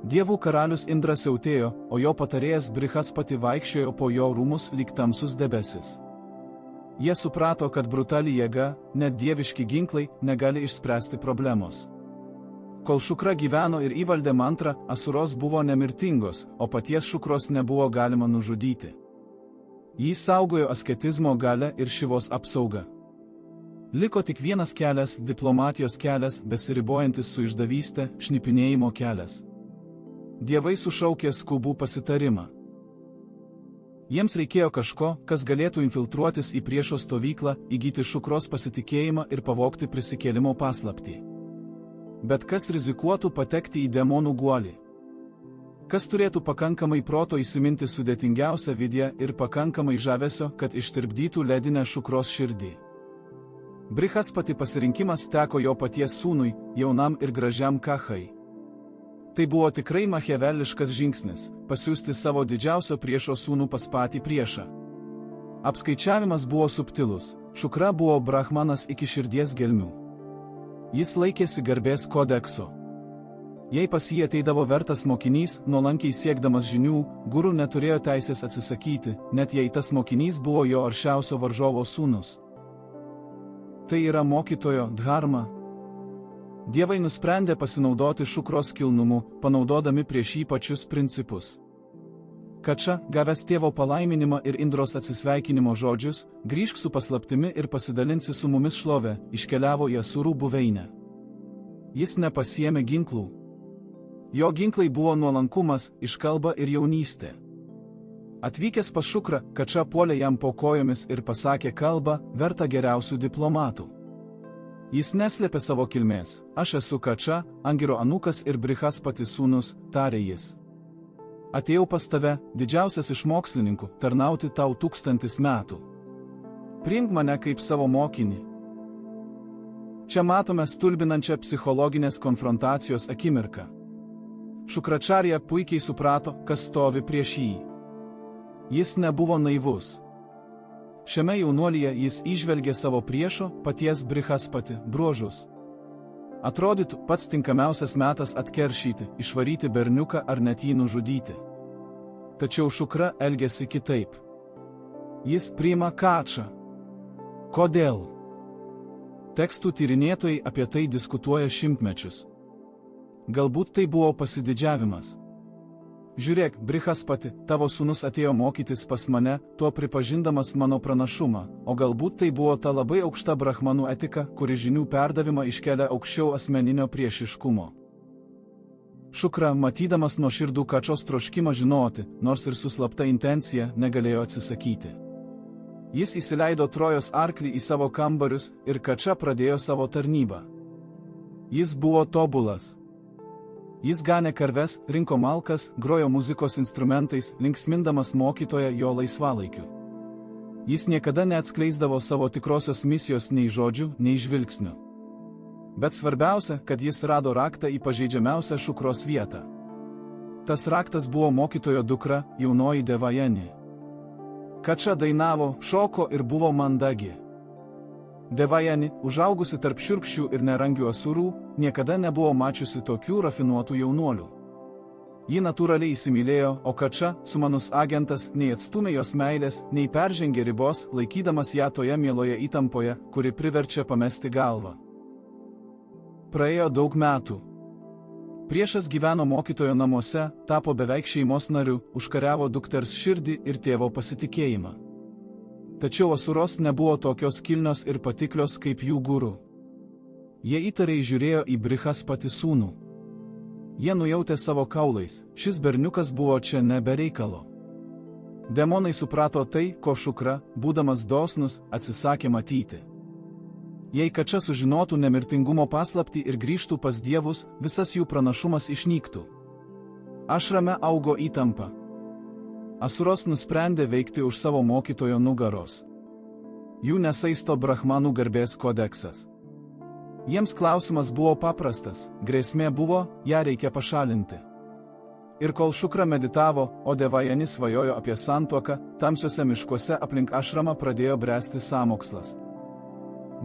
Dievų karalius Indra siautėjo, o jo patarėjas Brihaspati vaikščiojo po jo rūmus lyg tamsus debesis. Jie suprato, kad brutali jėga, net dieviški ginklai, negali išspręsti problemos. Kol Šukra gyveno ir įvaldė mantrą, Asuros buvo nemirtingos, o paties Šukros nebuvo galima nužudyti. Jį saugojo asketizmo galia ir Šivos apsauga. Liko tik vienas kelias, diplomatijos kelias, besiribojantis su išdavyste, šnipinėjimo kelias. Dievai sušaukė skubų pasitarimą. Jiems reikėjo kažko, kas galėtų infiltruotis į priešo stovyklą, įgyti Šukros pasitikėjimą ir pavogti prisikėlimo paslaptį. Bet kas rizikuotų patekti į demonų guolį? Kas turėtų pakankamai proto įsiminti sudėtingiausią vidiją ir pakankamai žavesio, kad ištirpdytų ledinę Šukros širdį? Brihaspati pasirinkimas teko jo paties sūnui, jaunam ir gražiam Kahai. Tai buvo tikrai machiaveliškas žingsnis – pasiųsti savo didžiausio priešo sūnų pas patį priešą. Apskaičiavimas buvo subtilus, Šukra buvo brahmanas iki širdies gelmių. Jis laikėsi garbės kodekso. Jei pas jį ateidavo vertas mokinys, nuolankiai siekdamas žinių, guru neturėjo teisės atsisakyti, net jei tas mokinys buvo jo aršiausio varžovo sūnus. Tai yra mokytojo dharma. Dievai nusprendė pasinaudoti Šukros kilnumu, panaudodami prieš jį pačius principus. Kača, gavęs tėvo palaiminimą ir Indros atsisveikinimo žodžius, grįžk su paslaptimi ir pasidalinsi su mumis šlove, iškeliavo į Asurų buveinę. Jis nepasiėmė ginklų. Jo ginklai buvo nuolankumas, iškalba ir jaunystė. Atvykęs pas Šukrą, Kača puolė jam po kojomis ir pasakė kalbą, vertą geriausių diplomatų. Jis neslėpė savo kilmės, aš esu Kača, Angiro anūkas ir Brihaspati sūnus, tarė jis. Atėjau pas tave, didžiausias iš mokslininkų, tarnauti tau 1000 metų. Priimk mane kaip savo mokinį. Čia matome stulbinančią psichologinės konfrontacijos akimirką. Šukračarja puikiai suprato, kas stovi prieš jį. Jis nebuvo naivus. Šiame jaunuolyje jis įžvelgė savo priešo, paties Brihaspati, bruožus. Atrodytų pats tinkamiausias metas atkeršyti, išvaryti berniuką ar net jį nužudyti. Tačiau Šukra elgėsi kitaip. Jis priima Kačą. Kodėl? Tekstų tyrinėtojai apie tai diskutuoja šimtmečius. Galbūt tai buvo pasididžiavimas. Žiūrėk, Brihaspati, tavo sūnus atėjo mokytis pas mane, tuo pripažindamas mano pranašumą, o galbūt tai buvo ta labai aukšta brahmanų etika, kuri žinių perdavimą iškelia aukščiau asmeninio priešiškumo. Šukra, matydamas nuoširdų Kačos troškimą žinoti, nors ir su slapta intencija, negalėjo atsisakyti. Jis įsileido Trojos arklį į savo kambarius ir Kača pradėjo savo tarnybą. Jis buvo tobulas. Jis ganė karves, rinko malkas, grojo muzikos instrumentais, linksmindamas mokytoją jo laisvalaikiu. Jis niekada neatskleisdavo savo tikrosios misijos nei žodžių, nei žvilgsnių. Bet svarbiausia, kad jis rado raktą į pažeidžiamiausią Šukros vietą. Tas raktas buvo mokytojo dukra, jaunoji Devajani. Kača dainavo, šoko ir buvo mandagi. Devajani, užaugusi tarp šiurkščių ir nerangių asurų, niekada nebuvo mačiusi tokių rafinuotų jaunuolių. Ji natūraliai įsimylėjo, o Kača, sumanus agentas, nei atstumė jos meilės, nei peržengė ribos, laikydamas ją toje mieloje įtampoje, kuri priverčia pamesti galvą. Praėjo daug metų. Priešas gyveno mokytojo namuose, tapo beveik šeimos nariu, užkariavo dukters širdį ir tėvo pasitikėjimą. Tačiau Asuros nebuvo tokios kilnios ir patiklios kaip jų guru. Jie įtariai žiūrėjo į Brihaspati sūnų. Jie nujautė savo kaulais, šis berniukas buvo čia ne be reikalo. Demonai suprato tai, ko Šukra, būdamas dosnus, atsisakė matyti. Jei Kača sužinotų nemirtingumo paslaptį ir grįžtų pas dievus, visas jų pranašumas išnyktų. Ašrame augo įtampa. Asuros nusprendė veikti už savo mokytojo nugaros. Jų nesaisto brahmanų garbės kodeksas. Jiems klausimas buvo paprastas, grėsmė buvo, ją reikia pašalinti. Ir kol Šukra meditavo, o Devajani svajojo apie santuoką, tamsiuose miškuose aplink ašramą pradėjo bręsti sąmokslas.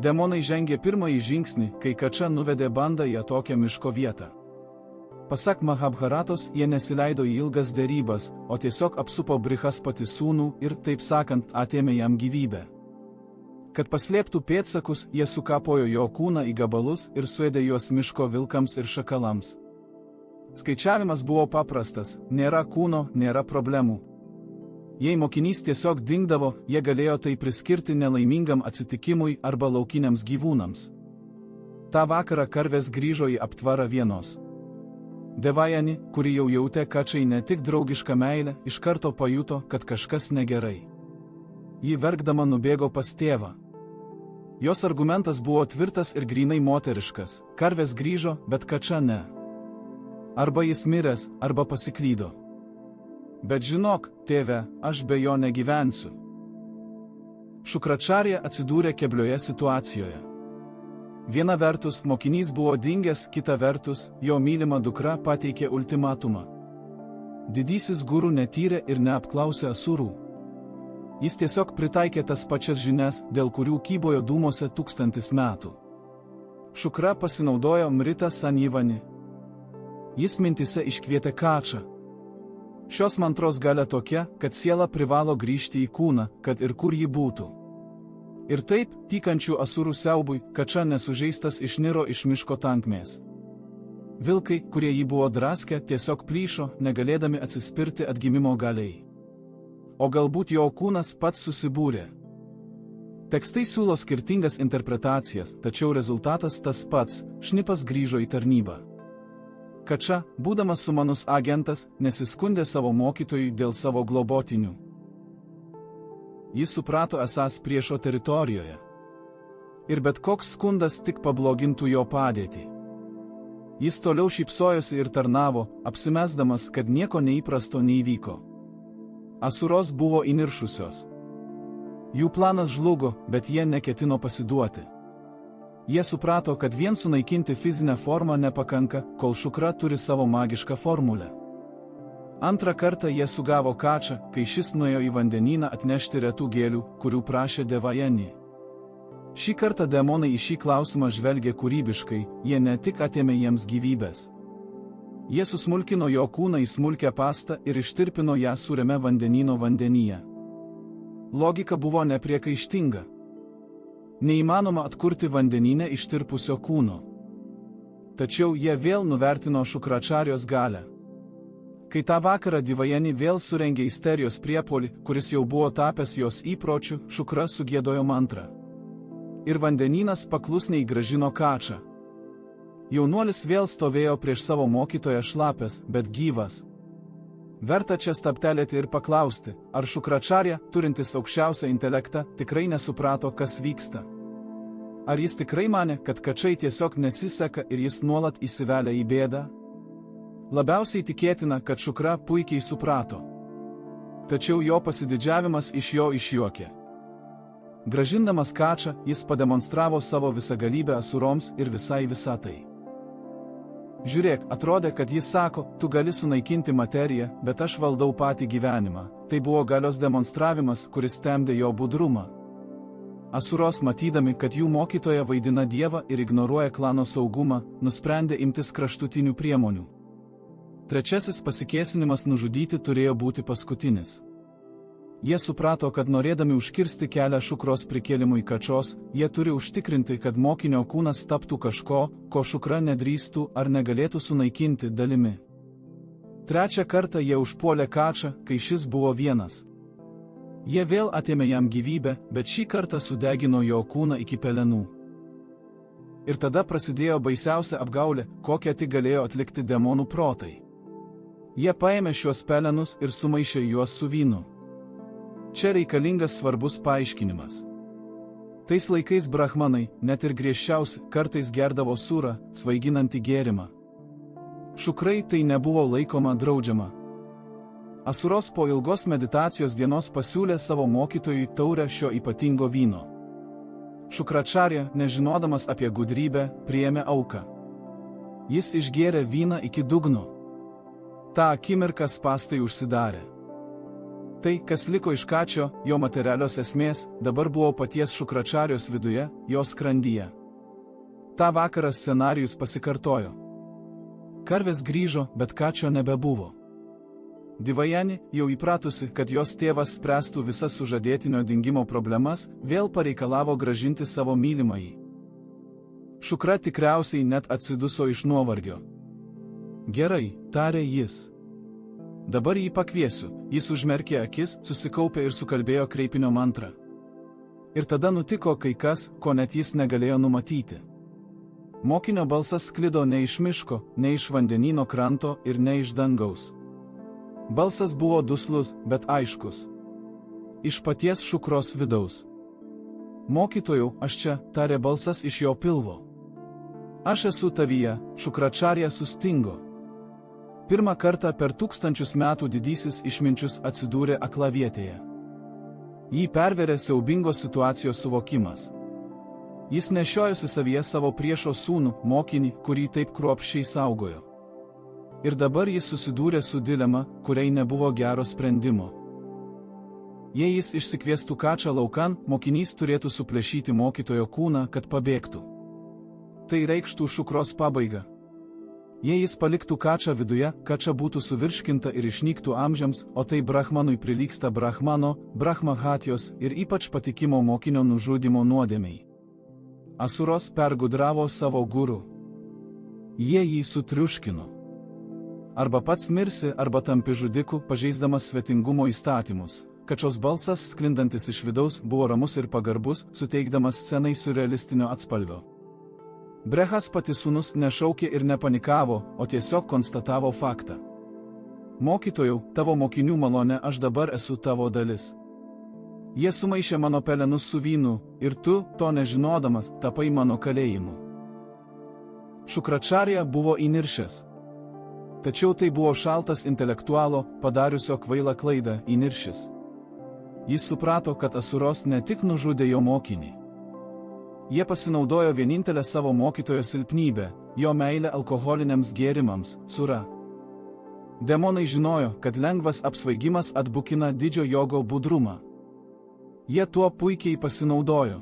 Demonai žengė pirmąjį žingsnį, kai Kača nuvedė bandą į atokią miško vietą. Pasak Mahabharatos, jie nesileido į ilgas derybas, o tiesiog apsupo Brihaspati sūnų ir, taip sakant, atėmė jam gyvybę. Kad paslėptų pėdsakus, jie sukapojo jo kūną į gabalus ir suėdė juos miško vilkams ir šakalams. Skaičiavimas buvo paprastas, nėra kūno, nėra problemų. Jei mokinys tiesiog dingdavo, jie galėjo tai priskirti nelaimingam atsitikimui arba laukiniams gyvūnams. Ta vakarą karvės grįžo į aptvarą vienos. Devajani, kuri jau jautė Kačai ne tik draugišką meilę, iš karto pajuto, kad kažkas negerai. Ji verkdama nubėgo pas tėvą. Jos argumentas buvo tvirtas ir grynai moteriškas. Karvės grįžo, bet Kača ne. Arba jis miręs, arba pasiklydo. Bet žinok, tėve, aš be jo negyvensiu. Šukračarija atsidūrė keblioje situacijoje. Viena vertus mokinys buvo dingęs, kita vertus jo mylima dukra pateikė ultimatumą. Didysis guru netyrė ir neapklausė asurų. Jis tiesiog pritaikė tas pačias žinias, dėl kurių kybojo dūmose 1000 metų. Šukra pasinaudojo Mrita Sanjivani. Jis mintise iškvietė Kačą. Šios mantros galia tokia, kad siela privalo grįžti į kūną, kad ir kur ji būtų. Ir taip, tykančių asurų siaubui, Kača nesužeistas išniro iš miško tankmės. Vilkai, kurie jį buvo draskę, tiesiog plyšo, negalėdami atsispirti atgimimo galiai. O galbūt jo kūnas pats susibūrė. Tekstai siūlo skirtingas interpretacijas, tačiau rezultatas tas pats – šnipas grįžo į tarnybą. Kača, būdamas sumanus agentas, nesiskundė savo mokytojui dėl savo globotinių. Jis suprato esąs priešo teritorijoje. Ir bet koks skundas tik pablogintų jo padėtį. Jis toliau šypsojosi ir tarnavo, apsimesdamas, kad nieko neįprasto neįvyko. Asuros buvo įniršusios. Jų planas žlugo, bet jie neketino pasiduoti. Jie suprato, kad vien sunaikinti fizinę formą nepakanka, kol Šukra turi savo magišką formulę. Antrą kartą jie sugavo Kačą, kai šis nuėjo į vandenyną atnešti retų gėlių, kurių prašė Devajani. Šį kartą demonai į šį klausimą žvelgė kūrybiškai, jie ne tik atėmė jiems gyvybės. Jie susmulkino jo kūną į smulkę pastą ir ištirpino ją sūriame vandenyno vandenyje. Logika buvo nepriekaištinga. Neįmanoma atkurti vandenyne ištirpusio kūno. Tačiau jie vėl nuvertino Šukračarijos galią. Kai tą vakarą Devajani vėl surengė isterijos priepuolį, kuris jau buvo tapęs jos įpročiu, Šukra sugiedojo mantrą. Ir vandenynas paklusniai grąžino Kačą. Jaunuolis vėl stovėjo prieš savo mokytoją šlapės, bet gyvas. Verta čia stabtelėti ir paklausti, ar Šukračarija, turintis aukščiausią intelektą, tikrai nesuprato, kas vyksta. Ar jis tikrai manė, kad Kačai tiesiog nesiseka ir jis nuolat įsivelia į bėdą? Labiausiai tikėtina, kad Šukra puikiai suprato. Tačiau jo pasididžiavimas iš jo išjuokė. Grąžindamas Kačą, jis pademonstravo savo visagalybę asuroms ir visai visatai. Žiūrėk, atrodė, kad jis sako, tu gali sunaikinti materiją, bet aš valdau patį gyvenimą. Tai buvo galios demonstravimas, kuris temdė jo budrumą. Asuros, matydami, kad jų mokytoja vaidina dievą ir ignoruoja klano saugumą, nusprendė imtis kraštutinių priemonių. Trečiasis pasikėsinimas nužudyti turėjo būti paskutinis. Jie suprato, kad norėdami užkirsti kelią Šukros prikėlimui kačios, jie turi užtikrinti, kad mokinio kūnas taptų kažko, ko Šukra nedrįstų ar negalėtų sunaikinti dalimi. Trečią kartą jie užpuolė kačią, kai šis buvo vienas. Jie vėl atėmė jam gyvybę, bet šį kartą sudegino jo kūną iki pelenų. Ir tada prasidėjo baisiausia apgaulė, kokią tik galėjo atlikti demonų protai. Jie paėmė šiuos pelenus ir sumaišė juos su vynu. Čia reikalingas svarbus paaiškinimas. Tais laikais brahmanai, net ir griežčiausi, kartais gerdavo surą, svaiginantį gėrimą. Šukrai tai nebuvo laikoma draudžiama. Asuros po ilgos meditacijos dienos pasiūlė savo mokytojui taurę šio ypatingo vyno. Šukračarja, nežinodamas apie gudrybę, priėmė auką. Jis išgėrė vyną iki dugno. Ta akimirka spąstai užsidarė. Tai, kas liko iš kačio, jo materialios esmės, dabar buvo paties Šukračarijos viduje, jo skrandyje. Ta vakarą scenarijus pasikartojo. Karvės grįžo, bet kačio nebebuvo. Divajani, jau įpratusi, kad jos tėvas spręstų visas sužadėtinio dingimo problemas, vėl pareikalavo grąžinti savo mylimąjį. Šukra tikriausiai net atsiduso iš nuovargio. Gerai, tarė jis. Dabar jį pakviesiu, jis užmerkė akis, susikaupė ir sukalbėjo kreipinio mantrą. Ir tada nutiko kai kas, ko net jis negalėjo numatyti. Mokinio balsas sklido ne iš miško, ne iš vandenyno kranto ir ne iš dangaus. Balsas buvo duslus, bet aiškus. Iš paties Šukros vidaus. Mokytojau, aš čia, tarė balsas iš jo pilvo. Aš esu tavyje, Šukračarja sustingo. Pirmą kartą per 1000 metų didysis išminčius atsidūrė aklavietėje. Jį perverė siaubingos situacijos suvokimas. Jis nešiojosi savyje savo priešo sūnų, mokinį, kurį taip kruopščiai saugojo. Ir dabar jis susidūrė su dilema, kuriai nebuvo gero sprendimo. Jei jis išsikviestų kačą laukan, mokinys turėtų suplėšyti mokytojo kūną, kad pabėgtų. Tai reikštų Šukros pabaigą. Jei jis paliktų kačą viduje, kača būtų suvirškinta ir išnyktų amžiams, o tai brahmanui prilygsta brahmano, brahmahatijos ir ypač patikimo mokinio nužudimo nuodėmei. Asuros pergudravo savo guru. Jie jį sutriuškino. Arba pats mirsi, arba tampi žudiku, pažeisdamas svetingumo įstatymus. Kačios balsas, sklindantis iš vidaus, buvo ramus ir pagarbus, suteikdamas scenai surrealistinio atspalvio. Brehas pati sūnus nešaukė ir nepanikavo, o tiesiog konstatavo faktą. Mokytojau, tavo mokinių malone aš dabar esu tavo dalis. Jie sumaišė mano pelenus su vynu, ir tu, to nežinodamas, tapai mano kalėjimu. Šukračarja buvo įniršęs. Tačiau tai buvo šaltas intelektualo, padariusio kvailą klaidą, įniršis. Jis suprato, kad Asuros ne tik nužudė jo mokinį. Jie pasinaudojo vienintelę savo mokytojo silpnybę, jo meilę alkoholiniams gėrimams, sura. Demonai žinojo, kad lengvas apsvaigimas atbukina didžio jogo budrumą. Jie tuo puikiai pasinaudojo.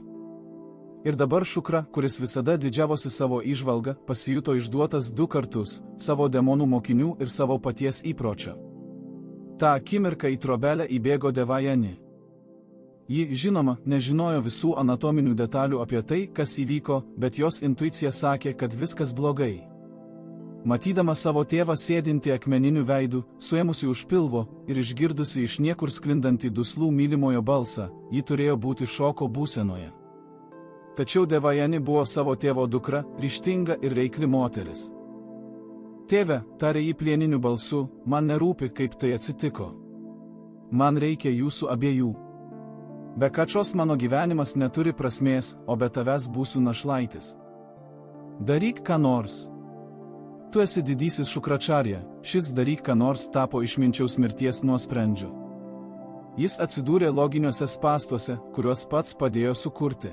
Ir dabar Šukra, kuris visada didžiavosi savo įžvalgą, pasijuto išduotas 2 kartus – savo demonų mokinių ir savo paties įpročio. Ta akimirka į trobelę įbėgo Devajani. Ji, žinoma, nežinojo visų anatominių detalių apie tai, kas įvyko, bet jos intuicija sakė, kad viskas blogai. Matydama savo tėvą sėdintį akmeniniu veidu, suėmusi už pilvo ir išgirdusi iš niekur sklindantį duslų mylimojo balsą, ji turėjo būti šoko būsenoje. Tačiau Devajani buvo savo tėvo dukra, ryžtinga ir reikli moteris. Tėve, tarė ji plieniniu balsu, man nerūpi, kaip tai atsitiko. Man reikia jūsų abiejų. Be kačios mano gyvenimas neturi prasmės, o be tavęs būsiu našlaitis. Daryk ką nors. Tu esi didysis Šukračarja, šis daryk ką nors tapo išminčiaus mirties nuosprendžiu. Jis atsidūrė loginiuose spąstuose, kuriuos pats padėjo sukurti.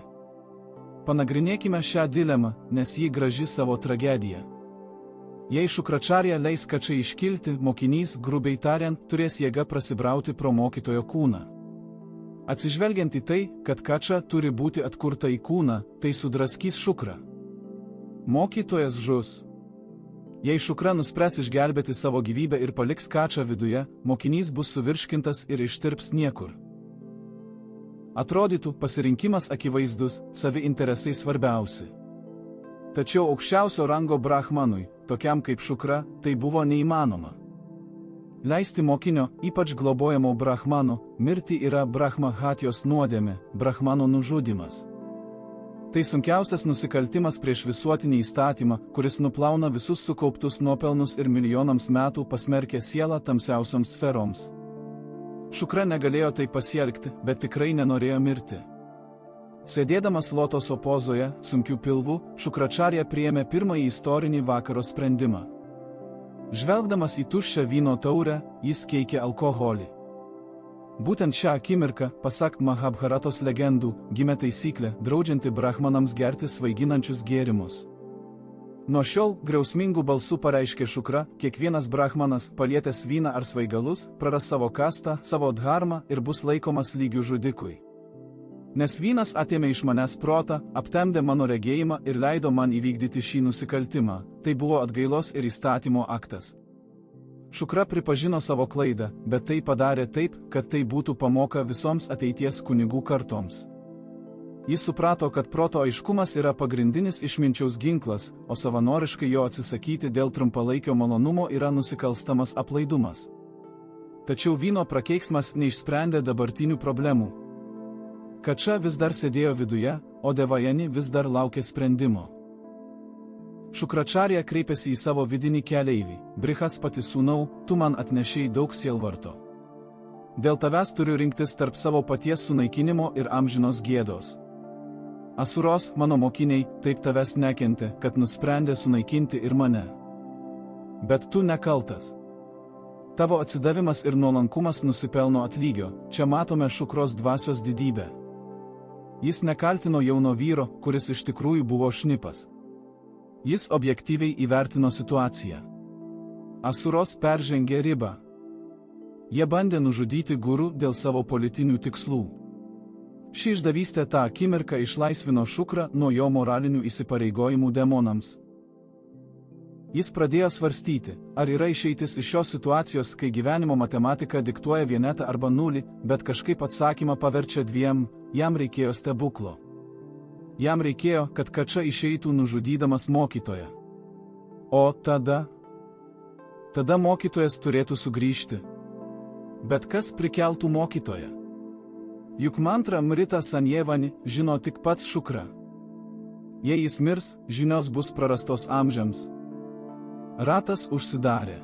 Panagrinėkime šią dilemą, nes ji graži savo tragediją. Jei Šukračarja leis kačiai iškilti, mokinys, grubiai tariant, turės jėgą prasibrauti pro mokytojo kūną. Atsižvelgiant į tai, kad kača turi būti atkurta į kūną, tai sudraskys Šukrą. Mokytojas žus. Jei Šukra nuspręs išgelbėti savo gyvybę ir paliks Kačą viduje, mokinys bus suvirškintas ir ištirps niekur. Atrodytų, pasirinkimas akivaizdus, savi interesai svarbiausi. Tačiau aukščiausio rango brahmanui, tokiam kaip Šukra, tai buvo neįmanoma. Leisti mokinio, ypač globojamo brahmano, mirti yra brahma hatijos nuodėmė, brahmano nužudymas. Tai sunkiausias nusikaltimas prieš visuotinį įstatymą, kuris nuplauna visus sukauptus nuopelnus ir milijonams metų pasmerkia sielą tamsiausioms sferoms. Šukra negalėjo tai pasielgti, bet tikrai nenorėjo mirti. Sėdėdamas lotoso pozoje, sunkių pilvų, Šukračarja priėmė pirmąjį istorinį vakaro sprendimą. Žvelgdamas į tuščią vyno taurę, jis keikė alkoholį. Būtent šią akimirką, pasak Mahabharatos legendų, gimė taisyklė, draudžianti brahmanams gerti svaiginančius gėrimus. Nuo šiol, griausmingų balsų pareiškė Šukra, kiekvienas brahmanas, palietęs vyną ar svaigalus, praras savo kastą, savo dharmą ir bus laikomas lygiu žudikui. Nes vynas atėmė iš manęs protą, aptemdė mano regėjimą ir leido man įvykdyti šį nusikaltimą, tai buvo atgailos ir įstatymo aktas. Šukra pripažino savo klaidą, bet tai padarė taip, kad tai būtų pamoka visoms ateities kunigų kartoms. Jis suprato, kad proto aiškumas yra pagrindinis išminčiaus ginklas, o savanoriškai jo atsisakyti dėl trumpalaikio malonumo yra nusikalstamas aplaidumas. Tačiau vyno prakeiksmas neišsprendė dabartinių problemų. Kača vis dar sėdėjo viduje, o Devajani vis dar laukė sprendimo. Šukračarja kreipėsi į savo vidinį keleivį, Brihaspati sūnau, tu man atnešėjai daug sielvarto. Dėl tavęs turiu rinktis tarp savo paties sunaikinimo ir amžinos gėdos. Asuros, mano mokiniai, taip tavęs nekentė, kad nusprendė sunaikinti ir mane. Bet tu nekaltas. Tavo atsidavimas ir nuolankumas nusipelno atlygio, čia matome Šukros dvasios didybę. Jis nekaltino jauno vyro, kuris iš tikrųjų buvo šnipas. Jis objektyviai įvertino situaciją. Asuros peržengė ribą. Jie bandė nužudyti guru dėl savo politinių tikslų. Ši išdavystė tą akimirką išlaisvino Šukrą nuo jo moralinių įsipareigojimų demonams. Jis pradėjo svarstyti, ar yra išeitis iš šios situacijos, kai gyvenimo matematika diktuoja vienetą arba nulį, bet kažkaip atsakymą paverčia dviem, jam reikėjo stebuklo. Jam reikėjo, kad Kača išeitų nužudydamas mokytoją. O tada mokytojas turėtų sugrįžti. Bet kas prikeltų mokytoją? Juk mantrą Mrita Sanjevani žino tik pats Šukra. Jei jis mirs, žinios bus prarastos amžiams. Ratas užsidarė.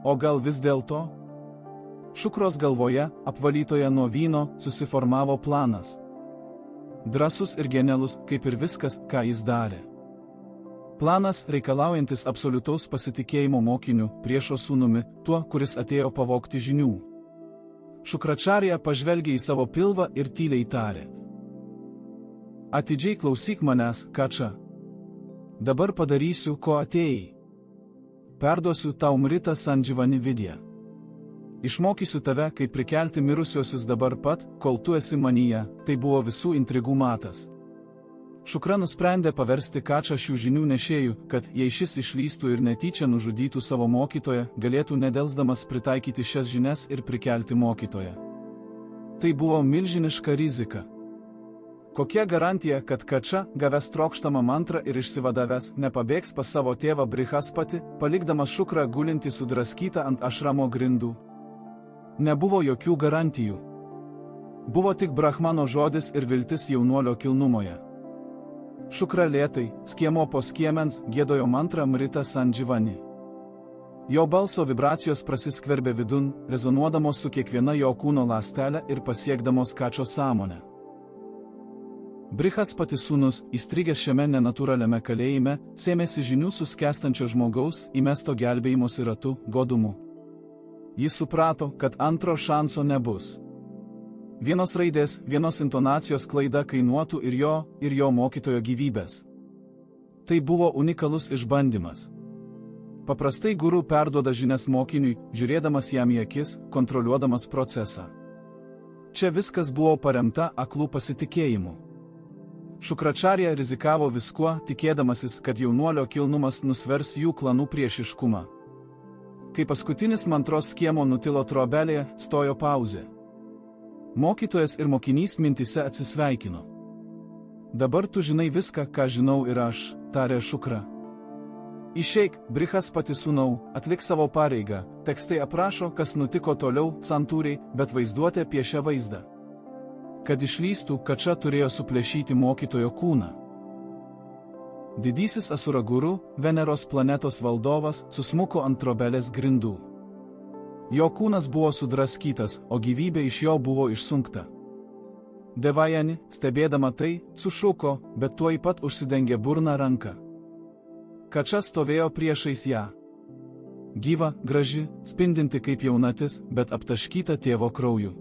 O gal vis dėlto? Šukros galvoje, apvalytoje nuo vyno, susiformavo planas. Drąsus ir genialus, kaip ir viskas, ką jis darė. Planas reikalaujantis absoliutaus pasitikėjimo mokiniu, priešo sūnumi, tuo, kuris atėjo pavogti žinių. Šukračarja pažvelgė į savo pilvą ir tyliai tarė. Atidžiai klausyk manęs, Kača. Dabar padarysiu, ko atėjai. Perduosiu tau Mrita Sanjivani Vidya. Išmokysiu tave, kaip prikelti mirusiuosius dabar pat, kol tu esi manyje, tai buvo visų intrigų matas. Šukra nusprendė paversti Kačą šių žinių nešėjų, kad, jei šis išlystų ir netyčia nužudytų savo mokytoją, galėtų nedelsdamas pritaikyti šias žinias ir prikelti mokytoją. Tai buvo milžiniška rizika. Kokia garantija, kad Kača, gavęs trokštamą mantrą ir išsivadavęs, nepabėgs pas savo tėvą Brihaspati, palikdamas Šukrą gulintį sudraskytą ant ašramo grindų? Nebuvo jokių garantijų. Buvo tik brahmano žodis ir viltis jaunuolio kilnumoje. Šukra lėtai, skiemo po skiemens, giedojo mantrą Mrita Sanjivani. Jo balso vibracijos prasiskverbė vidun, rezonuodamos su kiekviena jo kūno ląstelė ir pasiekdamos Kačos sąmonę. Brihaspati sūnus, įstrigęs šiame nenatūraliame kalėjime, sėmėsi žinių suskęstančio žmogaus, įmesto gelbėjimosi ratu, godumu. Jis suprato, kad antro šanso nebus. Vienos raidės, vienos intonacijos klaida kainuotų ir jo mokytojo gyvybės. Tai buvo unikalus išbandymas. Paprastai guru perduoda žinias mokiniui, žiūrėdamas jam į akis, kontroliuodamas procesą. Čia viskas buvo paremta aklų pasitikėjimu. Šukračarija rizikavo viskuo, tikėdamasis, kad jaunuolio kilnumas nusvers jų klanų priešiškumą. Kai paskutinis mantros skiemo nutilo trobelėje, stojo pauzė. Mokytojas ir mokinys mintise atsisveikino. Dabar tu žinai viską, ką žinau ir aš, tarė Šukra. Išeik, Brihaspati sūnau, atlik savo pareigą, tekstai aprašo, kas nutiko toliau, santūriai, bet vaizduotė piešia vaizdą. Kad išlystų, Kača turėjo suplėšyti mokytojo kūną. Didysis Asuraguru, Veneros planetos valdovas, susmuko ant trobelės grindų. Jo kūnas buvo sudraskytas, o gyvybė iš jo buvo išsunkta. Devajani, stebėdama tai, sušuko, bet tuoj pat užsidengė burną ranką. Kača stovėjo priešais ją. Gyva, graži, spindinti kaip jaunatis, bet aptaškyta tėvo krauju.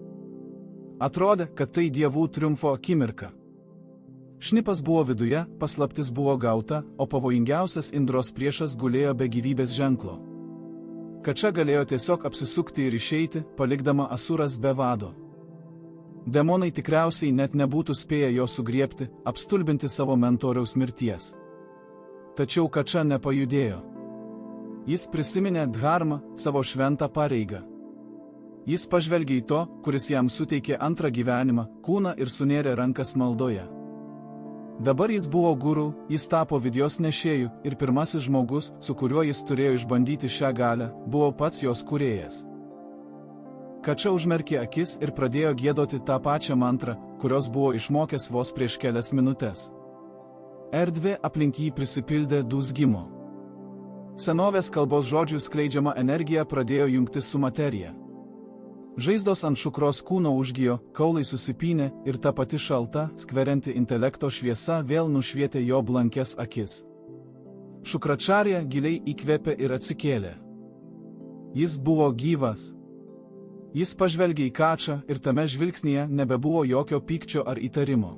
Atrodė, kad tai dievų triumfo akimirka. Šnipas buvo viduje, paslaptis buvo gauta, o pavojingiausias Indros priešas gulėjo be gyvybės ženklo. Kača galėjo tiesiog apsisukti ir išeiti, palikdama Asuras be vado. Demonai tikriausiai net nebūtų spėję jo sugriebti, apstulbinti savo mentoriaus mirties. Tačiau Kača nepajudėjo. Jis prisiminė dharmą, savo šventą pareigą. Jis pažvelgė į to, kuris jam suteikė antrą gyvenimą, kūną ir sunėrė rankas maldoje. Dabar jis buvo guru, jis tapo vidijos nešėjų ir pirmasis žmogus, su kuriuo jis turėjo išbandyti šią galią, buvo pats jos kūrėjas. Kača užmerkė akis ir pradėjo giedoti tą pačią mantrą, kurios buvo išmokęs vos prieš kelias minutes. Erdvė aplink jį prisipildė dūzgimo. Senovės kalbos žodžių skleidžiama energija pradėjo jungtis su materija. Žaizdos ant Šukros kūno užgijo, kaulai susipynė ir ta pati šalta, skverianti intelekto šviesa vėl nušvietė jo blankes akis. Šukračarija giliai įkvėpė ir atsikėlė. Jis buvo gyvas. Jis pažvelgė į Kačą ir tame žvilgsnyje nebebuvo jokio pykčio ar įtarimo.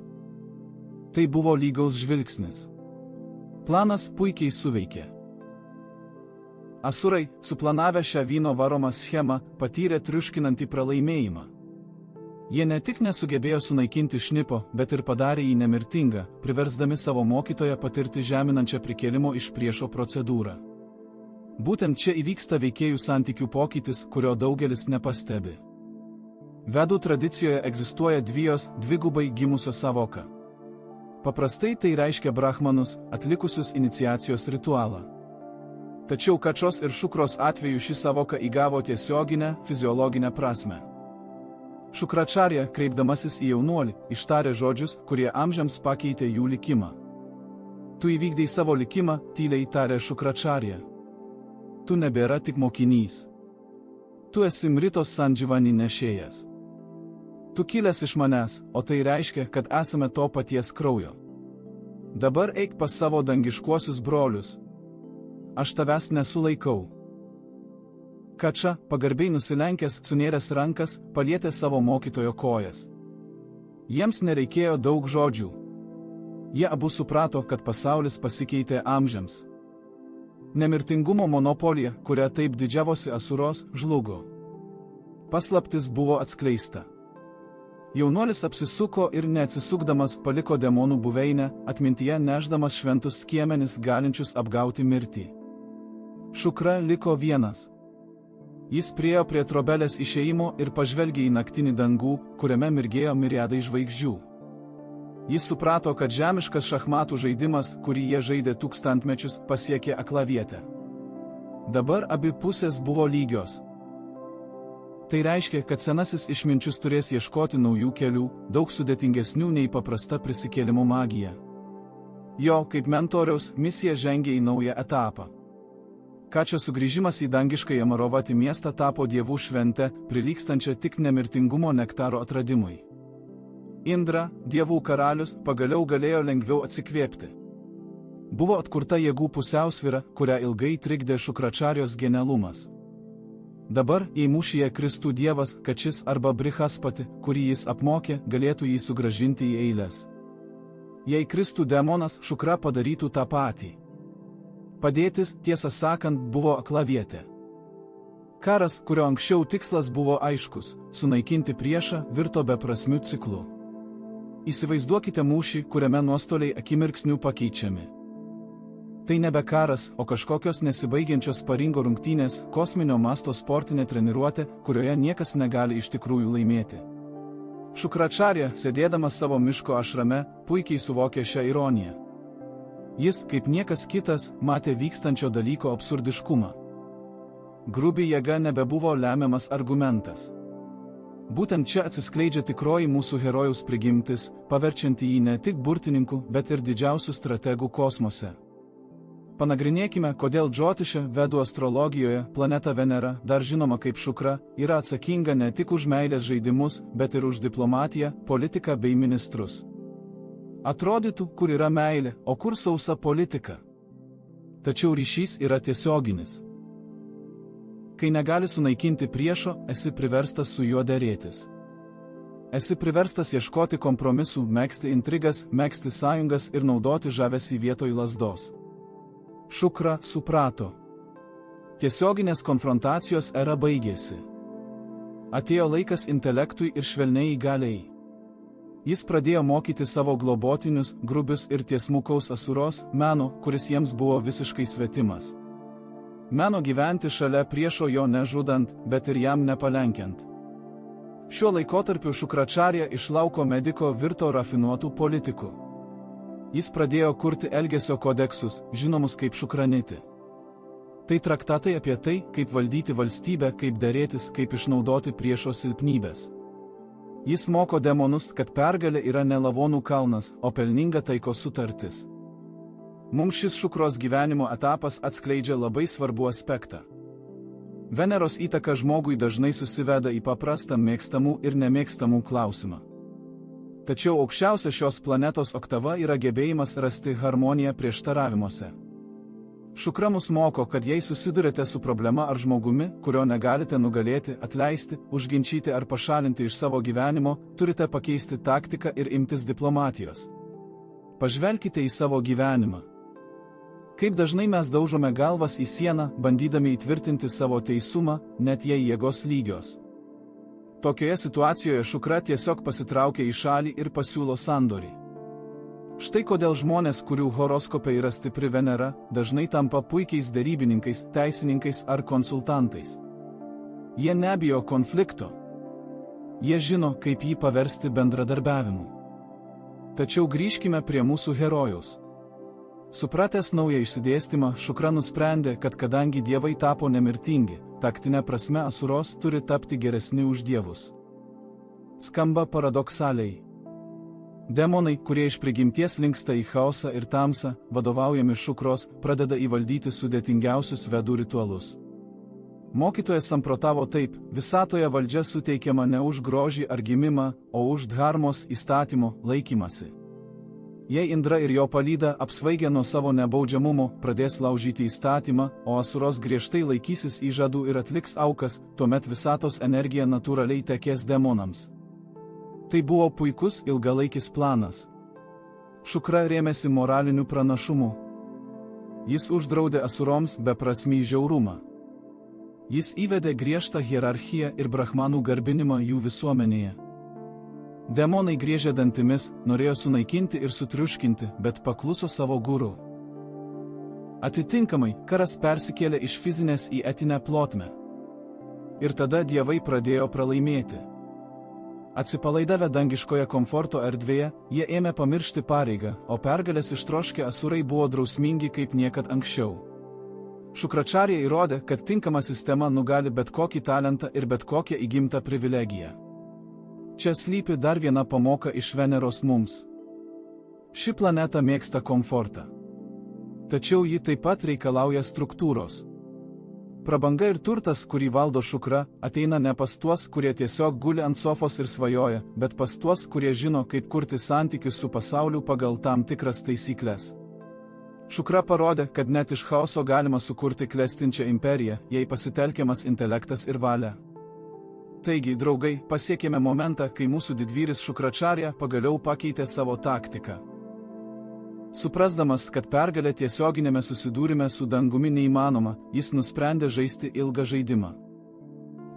Tai buvo lygaus žvilgsnis. Planas puikiai suveikė. Asurai, suplanavę šią vyno varomą schemą, patyrė triuškinantį pralaimėjimą. Jie ne tik nesugebėjo sunaikinti šnipo, bet ir padarė jį nemirtingą, priversdami savo mokytoją patirti žeminančią prikėlimo iš priešo procedūrą. Būtent čia įvyksta veikėjų santykių pokytis, kurio daugelis nepastebi. Vedų tradicijoje egzistuoja dvigubai gimusios savoka. Paprastai tai reiškia brahmanus, atlikusius iniciacijos ritualą. Tačiau Kačos ir Šukros atveju ši savoka įgavo tiesioginę, fiziologinę prasme. Šukračarija, kreipdamasis į jaunuolį, ištarė žodžius, kurie amžiams pakeitė jų likimą. Tu įvykdei savo likimą, tyliai tarė Šukračarija. Tu nebėra tik mokinys. Tu esi Mritos Sandživani nešėjas. Tu kilęs iš manęs, o tai reiškia, kad esame to paties kraujo. Dabar eik pas savo dangiškuosius brolius. Aš tavęs nesulaikau. Kača, pagarbiai nusilenkęs, sunėręs rankas, palietė savo mokytojo kojas. Jiems nereikėjo daug žodžių. Jie abu suprato, kad pasaulis pasikeitė amžiams. Nemirtingumo monopolija, kuria taip didžiavosi Asuros, žlugo. Paslaptis buvo atskleista. Jaunuolis apsisuko ir neatsisukdamas paliko demonų buveinę, atmintyje nešdamas šventus skiemenis galinčius apgauti mirtį. Šukra liko vienas. Jis priėjo prie trobelės išėjimo ir pažvelgė į naktinį dangų, kuriame mirgėjo miriadai žvaigždžių. Jis suprato, kad žemiškas šachmatų žaidimas, kurį jie žaidė tūkstantmečius, pasiekė aklavietę. Dabar abi pusės buvo lygios. Tai reiškia, kad senasis išminčius turės ieškoti naujų kelių, daug sudėtingesnių nei paprasta prisikėlimo magija. Jo, kaip mentoriaus, misija žengė į naują etapą. Kačio sugrįžimas į dangišką Amarovati miestą tapo dievų švente, prilygstančia tik nemirtingumo nektaro atradimui. Indra, dievų karalius, pagaliau galėjo lengviau atsikvėpti. Buvo atkurta jėgų pusiausvyra, kurią ilgai trikdė Šukračarijos genialumas. Dabar, jei mūšyje kristų dievas, Kačis arba Brihaspati, kurį jis apmokė, galėtų jį sugrąžinti į eiles. Jei kristų demonas, Šukra padarytų tą patį. Padėtis, tiesą sakant, buvo aklavietė. Karas, kurio anksčiau tikslas buvo aiškus – sunaikinti priešą, virto beprasmiu ciklu. Įsivaizduokite mūšį, kuriame nuostoliai akimirksniu pakeičiami. Tai nebe karas, o kažkokios nesibaigiančios paringo rungtynės, kosminio masto sportinė treniruotė, kurioje niekas negali iš tikrųjų laimėti. Šukračarja, sėdėdamas savo miško ašrame, puikiai suvokė šią ironiją. Jis, kaip niekas kitas, matė vykstančio dalyko absurdiškumą. Grubi jėga nebebuvo lemiamas argumentas. Būtent čia atsiskleidžia tikroji mūsų herojaus prigimtis, paverčianti jį ne tik burtininku, bet ir didžiausiu strategu kosmose. Panagrinėkime, kodėl Džiotiše, vedų astrologijoje, planeta Venera, dar žinoma kaip Šukra, yra atsakinga ne tik už meilės žaidimus, bet ir už diplomatiją, politiką bei ministrus. Atrodytų, kur yra meilė, o kur sausa politika. Tačiau ryšys yra tiesioginis. Kai negali sunaikinti priešo, esi priverstas su juo derėtis. Esi priverstas ieškoti kompromisų, megzti intrigas, megzti sąjungas ir naudoti žavesį vietoj lazdos. Šukra suprato. Tiesioginės konfrontacijos era baigėsi. Atėjo laikas intelektui ir švelniai galiai. Jis pradėjo mokyti savo globotinius, grubius ir tiesmukaus asuros meno, kuris jiems buvo visiškai svetimas. Meno gyventi šalia priešo jo nežudant, bet ir jam nepalenkiant. Šiuo laikotarpiu Šukračarja iš lauko mediko virto rafinuotų politikų. Jis pradėjo kurti elgesio kodeksus, žinomus kaip šukraniti. Tai traktatai apie tai, kaip valdyti valstybę, kaip derėtis, kaip išnaudoti priešo silpnybės. Jis moko demonus, kad pergalė yra ne lavonų kalnas, o pelninga taikos sutartis. Mums šis Šukros gyvenimo etapas atskleidžia labai svarbų aspektą. Veneros įtaka žmogui dažnai susiveda į paprastą mėgstamų ir nemėgstamų klausimą. Tačiau aukščiausia šios planetos oktava yra gebėjimas rasti harmoniją prieštaravimuose. Šukra mus moko, kad jei susidurite su problema ar žmogumi, kurio negalite nugalėti, atleisti, užginčyti ar pašalinti iš savo gyvenimo, turite pakeisti taktiką ir imtis diplomatijos. Pažvelkite į savo gyvenimą. Kaip dažnai mes daužome galvas į sieną, bandydami įtvirtinti savo teisumą, net jei jėgos lygios. Tokioje situacijoje Šukra tiesiog pasitraukia į šalį ir pasiūlo sandorį. Štai kodėl žmonės, kurių horoskope yra stipri Venera, dažnai tampa puikiais derybininkais, teisininkais ar konsultantais. Jie nebijo konflikto. Jie žino, kaip jį paversti bendradarbiavimu. Tačiau grįžkime prie mūsų herojaus. Supratęs naują išsidėstymą, Šukra nusprendė, kad kadangi dievai tapo nemirtingi, taktinė prasme asuros turi tapti geresni už dievus. Skamba paradoksaliai. Demonai, kurie iš prigimties linksta į chaosą ir tamsą, vadovaujami Šukros, pradeda įvaldyti sudėtingiausius vedų ritualus. Mokytojas samprotavo taip: visatoje valdžia suteikiama ne už grožį ar gimimą, o už dharmos įstatymo laikymasi. Jei Indra ir jo palyda, apsvaigę nuo savo nebaudžiamumo, pradės laužyti įstatymą, o asuros griežtai laikysis įžadų ir atliks aukas, tuomet visatos energija natūraliai tekės demonams. Tai buvo puikus ilgalaikis planas. Šukra rėmėsi moraliniu pranašumu. Jis uždraudė asuroms beprasmį žiaurumą. Jis įvedė griežtą hierarchiją ir brahmanų garbinimą jų visuomenėje. Demonai griežė dantimis, norėjo sunaikinti ir sutriuškinti, bet pakluso savo guru. Atitinkamai, karas persikėlė iš fizinės į etinę plotmę. Ir tada dievai pradėjo pralaimėti. Atsipalaidavę dangiškoje komforto erdvėje, jie ėmė pamiršti pareigą, o pergalės ištroškę asurai buvo drausmingi kaip niekad anksčiau. Šukračarja įrodė, kad tinkama sistema nugali bet kokį talentą ir bet kokią įgimtą privilegiją. Čia slypi dar viena pamoka iš Veneros mums. Ši planeta mėgsta komfortą. Tačiau ji taip pat reikalauja struktūros. Prabanga ir turtas, kurį valdo Šukra, ateina ne pas tuos, kurie tiesiog guli ant sofos ir svajoja, bet pas tuos, kurie žino, kaip kurti santykius su pasauliu pagal tam tikras taisyklės. Šukra parodė, kad net iš chaoso galima sukurti klestinčią imperiją, jei pasitelkiamas intelektas ir valia. Taigi, draugai, pasiekėme momentą, kai mūsų didvyris Šukračarja pagaliau pakeitė savo taktiką. Suprasdamas, kad pergalė tiesioginėme susidūrime su dangumi neįmanoma, jis nusprendė žaisti ilgą žaidimą.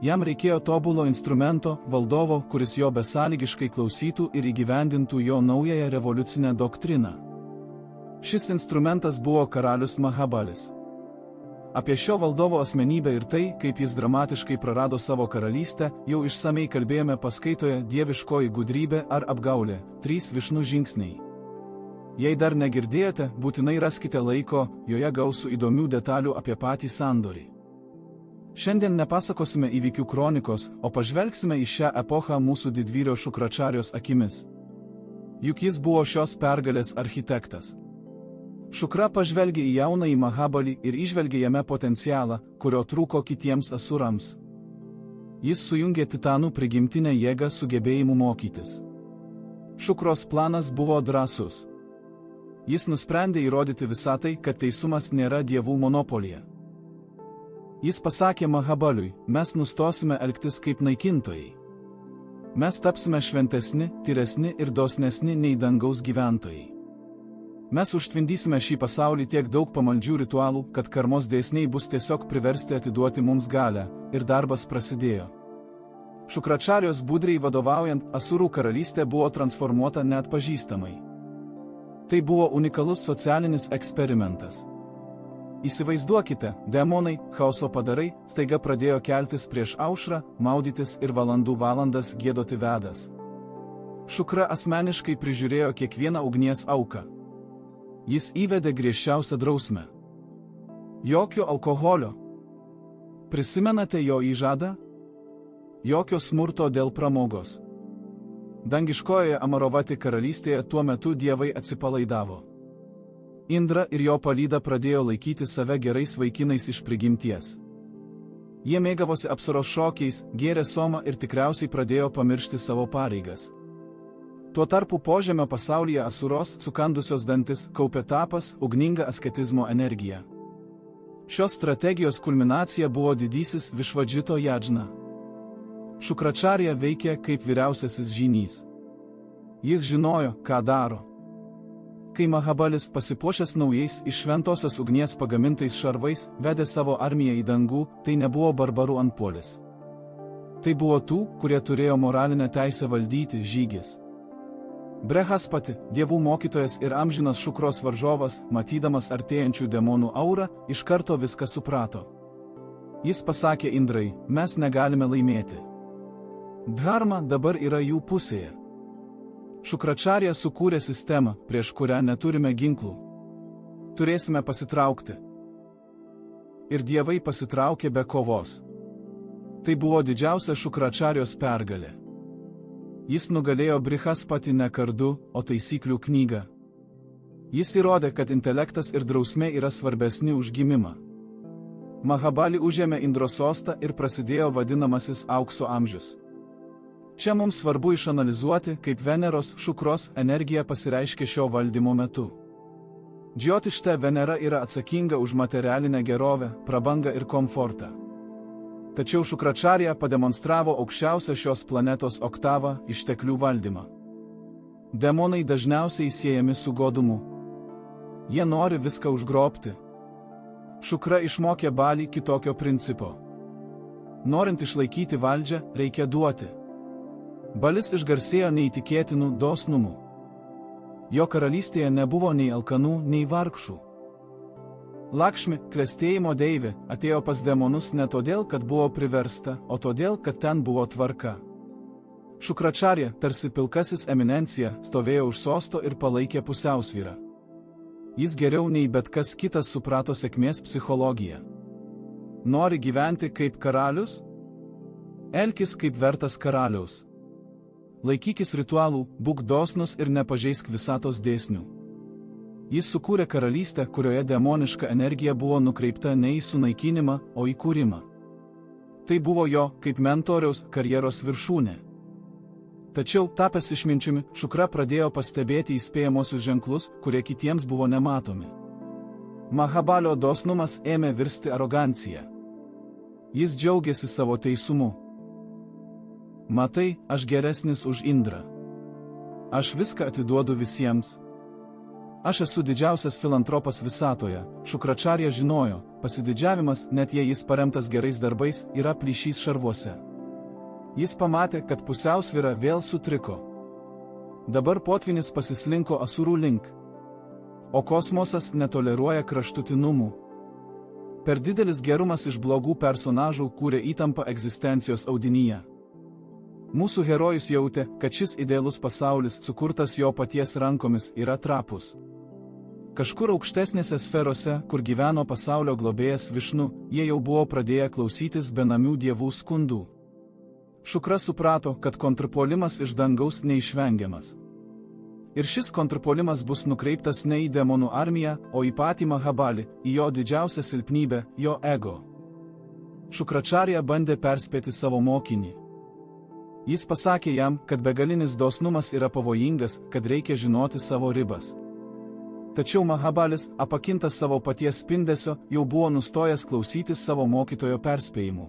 Jam reikėjo tobulo instrumento, valdovo, kuris jo besąlygiškai klausytų ir įgyvendintų jo naująją revoliucinę doktriną. Šis instrumentas buvo karalius Mahabalis. Apie šio valdovo asmenybę ir tai, kaip jis dramatiškai prarado savo karalystę, jau išsamei kalbėjome paskaitoje Dieviškoji gudrybė ar apgaulė – 3 Višnų žingsniai. Jei dar negirdėjote, būtinai raskite laiko, joje gausu įdomių detalių apie patį sandorį. Šiandien nepasakosime įvykių kronikos, o pažvelgsime į šią epochą mūsų didvyrio Šukračarijos akimis. Juk jis buvo šios pergalės architektas. Šukra pažvelgė į jaunąjį Mahabalį ir įžvelgė jame potencialą, kurio trūko kitiems asurams. Jis sujungė titanų prigimtinę jėgą su gebėjimu mokytis. Šukros planas buvo drąsus. Jis nusprendė įrodyti visatai, kad teisumas nėra dievų monopolija. Jis pasakė Mahabaliui, mes nustosime elgtis kaip naikintojai. Mes tapsime šventesni, tyresni ir dosnesni nei dangaus gyventojai. Mes užtvindysime šį pasaulį tiek daug pamaldžių ritualų, kad karmos dėsniai bus tiesiog priversti atiduoti mums galią, ir darbas prasidėjo. Šukračarijos budriai vadovaujant, Asurų karalystė buvo transformuota neatpažįstamai. Tai buvo unikalus socialinis eksperimentas. Įsivaizduokite, demonai, chaoso padarai, staiga pradėjo keltis prieš aušrą, maudytis ir valandų valandas giedoti vedas. Šukra asmeniškai prižiūrėjo kiekvieną ugnies auką. Jis įvedė griežčiausią drausmę. Jokio alkoholio. Prisimenate jo įžadą? Jokio smurto dėl pramogos. Dangiškojoje Amarovati karalystėje tuo metu dievai atsipalaidavo. Indra ir jo palyda pradėjo laikyti save gerais vaikinais iš prigimties. Jie mėgavosi apsaros šokiais, gėrė somą ir tikriausiai pradėjo pamiršti savo pareigas. Tuo tarpu požemio pasaulyje asuros, sukandusios dantis, kaupė tapas, ugninga asketizmo energija. Šios strategijos kulminacija buvo didysis Višvadžito Jadžna. Šukračarija veikė kaip vyriausiasis žynys. Jis žinojo, ką daro. Kai Mahabalis, pasipuošęs naujais iš šventosios ugnies pagamintais šarvais, vedė savo armiją į dangų, tai nebuvo barbarų antpuolis. Tai buvo tų, kurie turėjo moralinę teisę valdyti, žygis. Brehaspati, dievų mokytojas ir amžinas Šukros varžovas, matydamas artėjančių demonų aurą, iš karto viską suprato. Jis pasakė Indrai, mes negalime laimėti. Dharma dabar yra jų pusėje. Šukračarija sukūrė sistemą, prieš kurią neturime ginklų. Turėsime pasitraukti. Ir dievai pasitraukė be kovos. Tai buvo didžiausia Šukračarijos pergalė. Jis nugalėjo Brihaspatį ne kardu, o taisyklių knygą. Jis įrodė, kad intelektas ir drausmė yra svarbesni už gimimą. Mahabali užėmė Indro sostą ir prasidėjo vadinamasis aukso amžius. Čia mums svarbu išanalizuoti, kaip Veneros, Šukros energija pasireiškė šio valdymo metu. Džiotište Venera yra atsakinga už materialinę gerovę, prabangą ir komfortą. Tačiau Šukračarija pademonstravo aukščiausią šios planetos oktavą – išteklių valdymą. Demonai dažniausiai siejami su godumu. Jie nori viską užgrobti. Šukra išmokė Balį kitokio principo. Norint išlaikyti valdžią, reikia duoti. Balis išgarsėjo neįtikėtinų dosnumų. Jo karalystėje nebuvo nei alkanų, nei vargšų. Lakšmi, klestėjimo deivė, atėjo pas demonus ne todėl, kad buvo priversta, o todėl, kad ten buvo tvarka. Šukračarija, tarsi pilkasis eminencija, stovėjo už sosto ir palaikė pusiausvyrą. Jis geriau nei bet kas kitas suprato sėkmės psichologiją. Nori gyventi kaip karalius? Elkis kaip vertas karaliaus. Laikykis ritualų, būk dosnus ir nepažeisk visatos dėsnių. Jis sukūrė karalystę, kurioje demoniška energija buvo nukreipta ne į sunaikinimą, o į kūrimą. Tai buvo jo, kaip mentoriaus, karjeros viršūnė. Tačiau, tapęs išminčiumi, Šukra pradėjo pastebėti įspėjamosius ženklus, kurie kitiems buvo nematomi. Mahabalio dosnumas ėmė virsti arogancija. Jis džiaugiasi savo teisumu. Matai, aš geresnis už Indrą. Aš viską atiduodu visiems. Aš esu didžiausias filantropas visatoje, Šukračarja žinojo, pasididžiavimas, net jei jis paremtas gerais darbais, yra plyšys šarvuose. Jis pamatė, kad pusiausvyra vėl sutriko. Dabar potvynis pasislinko Asurų link, o kosmosas netoleruoja kraštutinumų. Per didelis gerumas iš blogų personažų kūrė įtampą egzistencijos audinyje. Mūsų herojus jautė, kad šis idealus pasaulis, sukurtas jo paties rankomis, yra trapus. Kažkur aukštesnėse sferose, kur gyveno pasaulio globėjas Višnu, jie jau buvo pradėję klausytis benamių dievų skundų. Šukra suprato, kad kontrpuolimas iš dangaus neišvengiamas. Ir šis kontrpuolimas bus nukreiptas ne į demonų armiją, o į patį Mahabalį, į jo didžiausią silpnybę, jo ego. Šukračarja bandė perspėti savo mokinį. Jis pasakė jam, kad begalinis dosnumas yra pavojingas, kad reikia žinoti savo ribas. Tačiau Mahabalis, apakintas savo paties spindesio, jau buvo nustojęs klausytis savo mokytojo perspėjimų.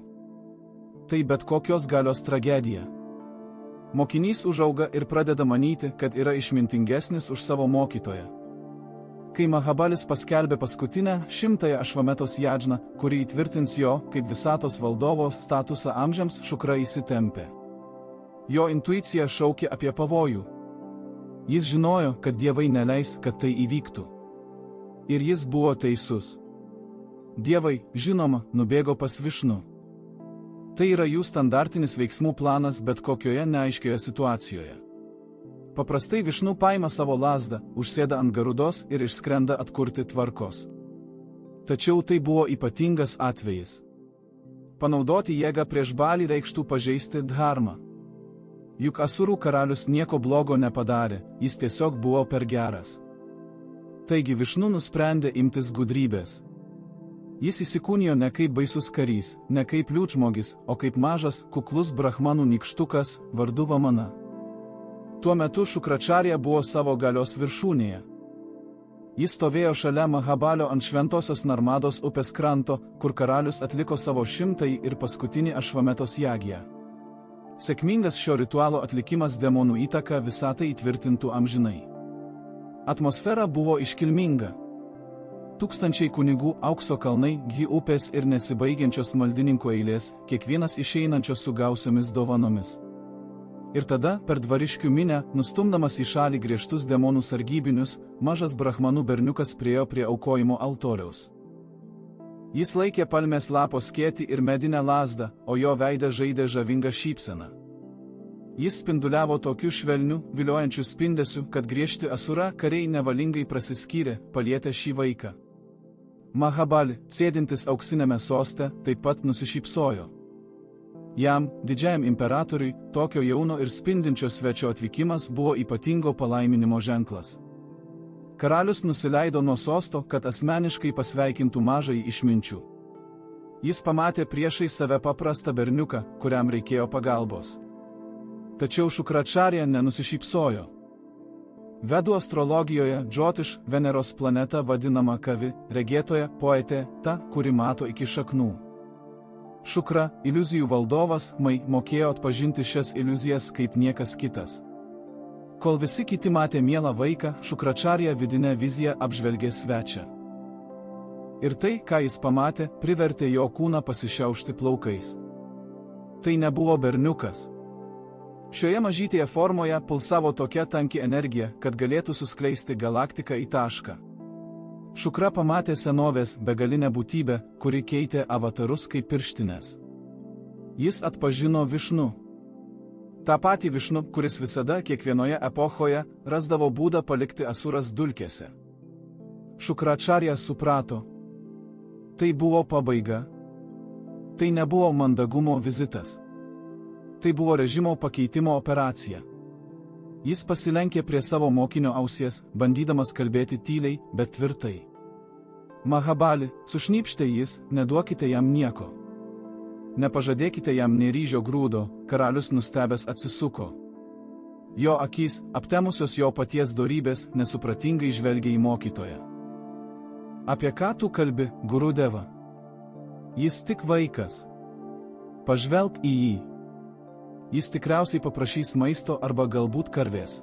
Tai bet kokios galios tragedija. Mokinys užauga ir pradeda manyti, kad yra išmintingesnis už savo mokytoją. Kai Mahabalis paskelbė paskutinę 100-ąją Ašvametos jadžną, kuri įtvirtins jo, kaip visatos valdovo statusą amžiams, Šukra įsitempė. Jo intuicija šaukė apie pavojų. Jis žinojo, kad dievai neleis, kad tai įvyktų. Ir jis buvo teisus. Dievai, žinoma, nubėgo pas Višnu. Tai yra jų standartinis veiksmų planas bet kokioje neaiškioje situacijoje. Paprastai Višnu paima savo lazdą, užsėda ant garudos ir išskrenda atkurti tvarkos. Tačiau tai buvo ypatingas atvejis. Panaudoti jėgą prieš Balį reikštų pažeisti dharmą. Juk Asurų karalius nieko blogo nepadarė, jis tiesiog buvo per geras. Taigi Višnu nusprendė imtis gudrybės. Jis įsikūnijo ne kaip baisus karys, ne kaip liūdžmogis, o kaip mažas, kuklus brahmanų nykštukas, vardu Vamana. Tuo metu Šukračarja buvo savo galios viršūnėje. Jis stovėjo šalia Mahabalio ant šventosios Narmados upės kranto, kur karalius atliko savo 100-ąjį ir paskutinį Ašvametos jagją. Sėkmingas šio ritualo atlikimas demonų įtaką visatai įtvirtintų amžinai. Atmosfera buvo iškilminga. Tūkstančiai kunigų, aukso kalnai, Gi upės ir nesibaigiančios maldininkų eilės, kiekvienas išeinančios su gausiomis dovanomis. Ir tada, per dvariškių minę, nustumdamas į šalį griežtus demonų sargybinius, mažas brahmanų berniukas priėjo prie aukojimo altoriaus. Jis laikė palmės lapo skėtį ir medinę lazdą, o jo veidą žaidė žavinga šypsena. Jis spinduliavo tokiu švelniu, viliojančiu spindesiu, kad griežti Asura kariai nevalingai prasiskyrė, palietę šį vaiką. Mahabali, sėdintis auksinėme soste, taip pat nusišypsojo. Jam, didžiajam imperatoriui, tokio jauno ir spindinčio svečio atvykimas buvo ypatingo palaiminimo ženklas. Karalius nusileido nuo sosto, kad asmeniškai pasveikintų mažąjį išminčių. Jis pamatė priešai save paprastą berniuką, kuriam reikėjo pagalbos. Tačiau Šukračarja nenusišypsojo. Vedų astrologijoje Džotiš, Veneros planeta vadinama Kavi, regėtoja, poetė, ta, kuri mato iki šaknų. Šukra, iliuzijų valdovas, mokėjo atpažinti šias iliuzijas kaip niekas kitas. Kol visi kiti matė mielą vaiką, Šukračarja vidinę viziją apžvelgė svečią. Ir tai, ką jis pamatė, privertė jo kūną pasišiaušti plaukais. Tai nebuvo berniukas. Šioje mažytėje formoje pulsavo tokia tanki energija, kad galėtų suskleisti galaktiką į tašką. Šukra pamatė senovės begalinę būtybę, kuri keitė avatarus kaip pirštinės. Jis atpažino Višnu. Ta patį Višnu, kuris visada kiekvienoje epochoje rasdavo būdą palikti Asuras dulkėse. Šukračarja suprato. Tai buvo pabaiga. Tai nebuvo mandagumo vizitas. Tai buvo režimo pakeitimo operacija. Jis pasilenkė prie savo mokinio ausies, bandydamas kalbėti tyliai, bet tvirtai. Mahabali, sušnypštė jis, neduokite jam nieko. Nepažadėkite jam nė ryžio grūdo, karalius nustebęs atsisuko. Jo akys, aptemusios jo paties dorybės, nesupratingai žvelgė į mokytoją. Apie ką tu kalbi, Gurudeva? Jis tik vaikas. Pažvelk į jį. Jis tikriausiai paprašys maisto arba galbūt karvės.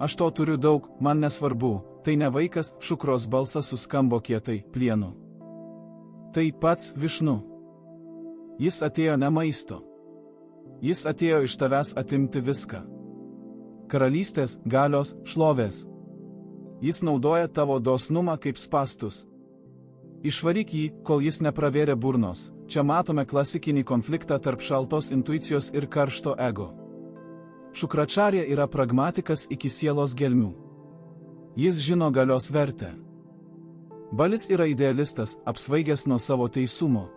Aš to turiu daug, man nesvarbu, tai ne vaikas, Šukros balsas suskambo kietai plienu. Tai pats Višnu. Jis atėjo ne maisto. Jis atėjo iš tavęs atimti viską. Karalystės, galios, šlovės. Jis naudoja tavo dosnumą kaip spastus. Išvaryk jį, kol jis nepravėrė burnos. Čia matome klasikinį konfliktą tarp šaltos intuicijos ir karšto ego. Šukračarja yra pragmatikas iki sielos gelmių. Jis žino galios vertę. Balis yra idealistas, apsvaigęs nuo savo teisumo.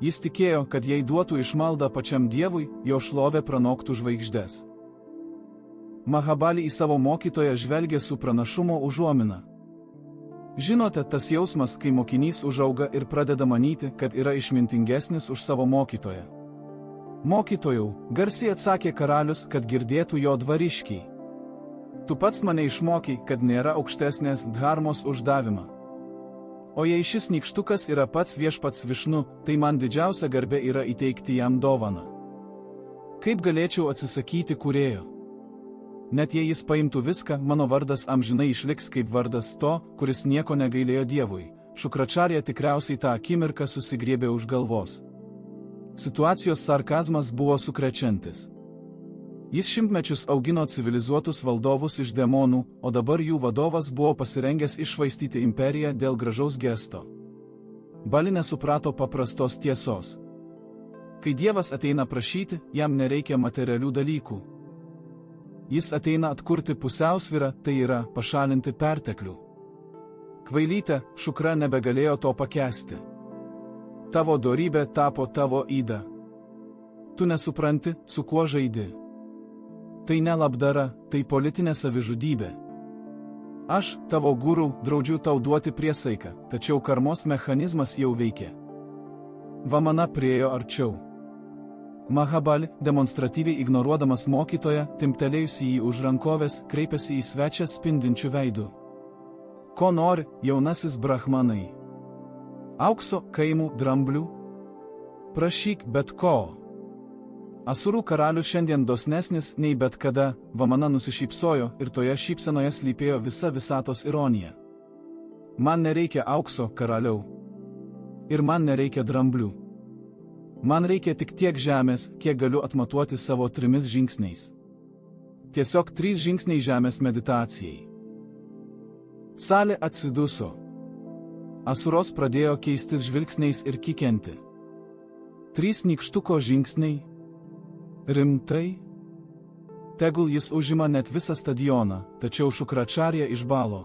Jis tikėjo, kad jei duotų išmaldą pačiam Dievui, jo šlovė pranoktų žvaigždes. Mahabali į savo mokytoją žvelgė su pranašumo užuomina. Žinote, tas jausmas, kai mokinys užauga ir pradeda manyti, kad yra išmintingesnis už savo mokytoją. Mokytojau, garsiai atsakė karalius, kad girdėtų jo dvariškiai. Tu pats mane išmokei, kad nėra aukštesnės dharmos už davimą. O jei šis nykštukas yra pats viešpats Višnu, tai man didžiausia garbė yra įteikti jam dovaną. Kaip galėčiau atsisakyti kūrėjo? Net jei jis paimtų viską, mano vardas amžinai išliks kaip vardas to, kuris nieko negailėjo Dievui. Šukračarja tikriausiai tą akimirką susigriebė už galvos. Situacijos sarkazmas buvo sukrečiantis. Jis šimtmečius augino civilizuotus valdovus iš demonų, o dabar jų vadovas buvo pasirengęs iššvaistyti imperiją dėl gražaus gesto. Bali nesuprato paprastos tiesos. Kai Dievas ateina prašyti, jam nereikia materialių dalykų. Jis ateina atkurti pusiausvyrą, tai yra pašalinti perteklių. Kvailyte, Šukra nebegalėjo to pakęsti. Tavo dorybė tapo tavo yda. Tu nesupranti, su kuo žaidi. Tai ne labdara, tai politinė savižudybė. Aš, tavo guru, draudžiu tau duoti priesaiką, tačiau karmos mechanizmas jau veikia. Vamana priėjo arčiau. Mahabali, demonstratyviai ignoruodamas mokytoją, timptelėjusi jį už rankovės, kreipėsi į svečią spindinčių veidų. Ko nori, jaunasis brahmanai? Aukso, kaimų, dramblių? Prašyk bet ko. Asurų karalius šiandien dosnesnis nei bet kada, Vamana nusišypsojo ir toje šypsenoje slypėjo visa visatos ironija. Man nereikia aukso, karaliau. Ir man nereikia dramblių. Man reikia tik tiek žemės, kiek galiu atmatuoti savo 3 žingsniais. Tiesiog 3 žingsniai žemės meditacijai. Salė atsiduso. Asuros pradėjo keistis žvilgsniais ir kikenti. 3 nykštuko žingsniai. Rimtai? Tegul jis užima net visą stadioną, tačiau Šukračarja išbalo.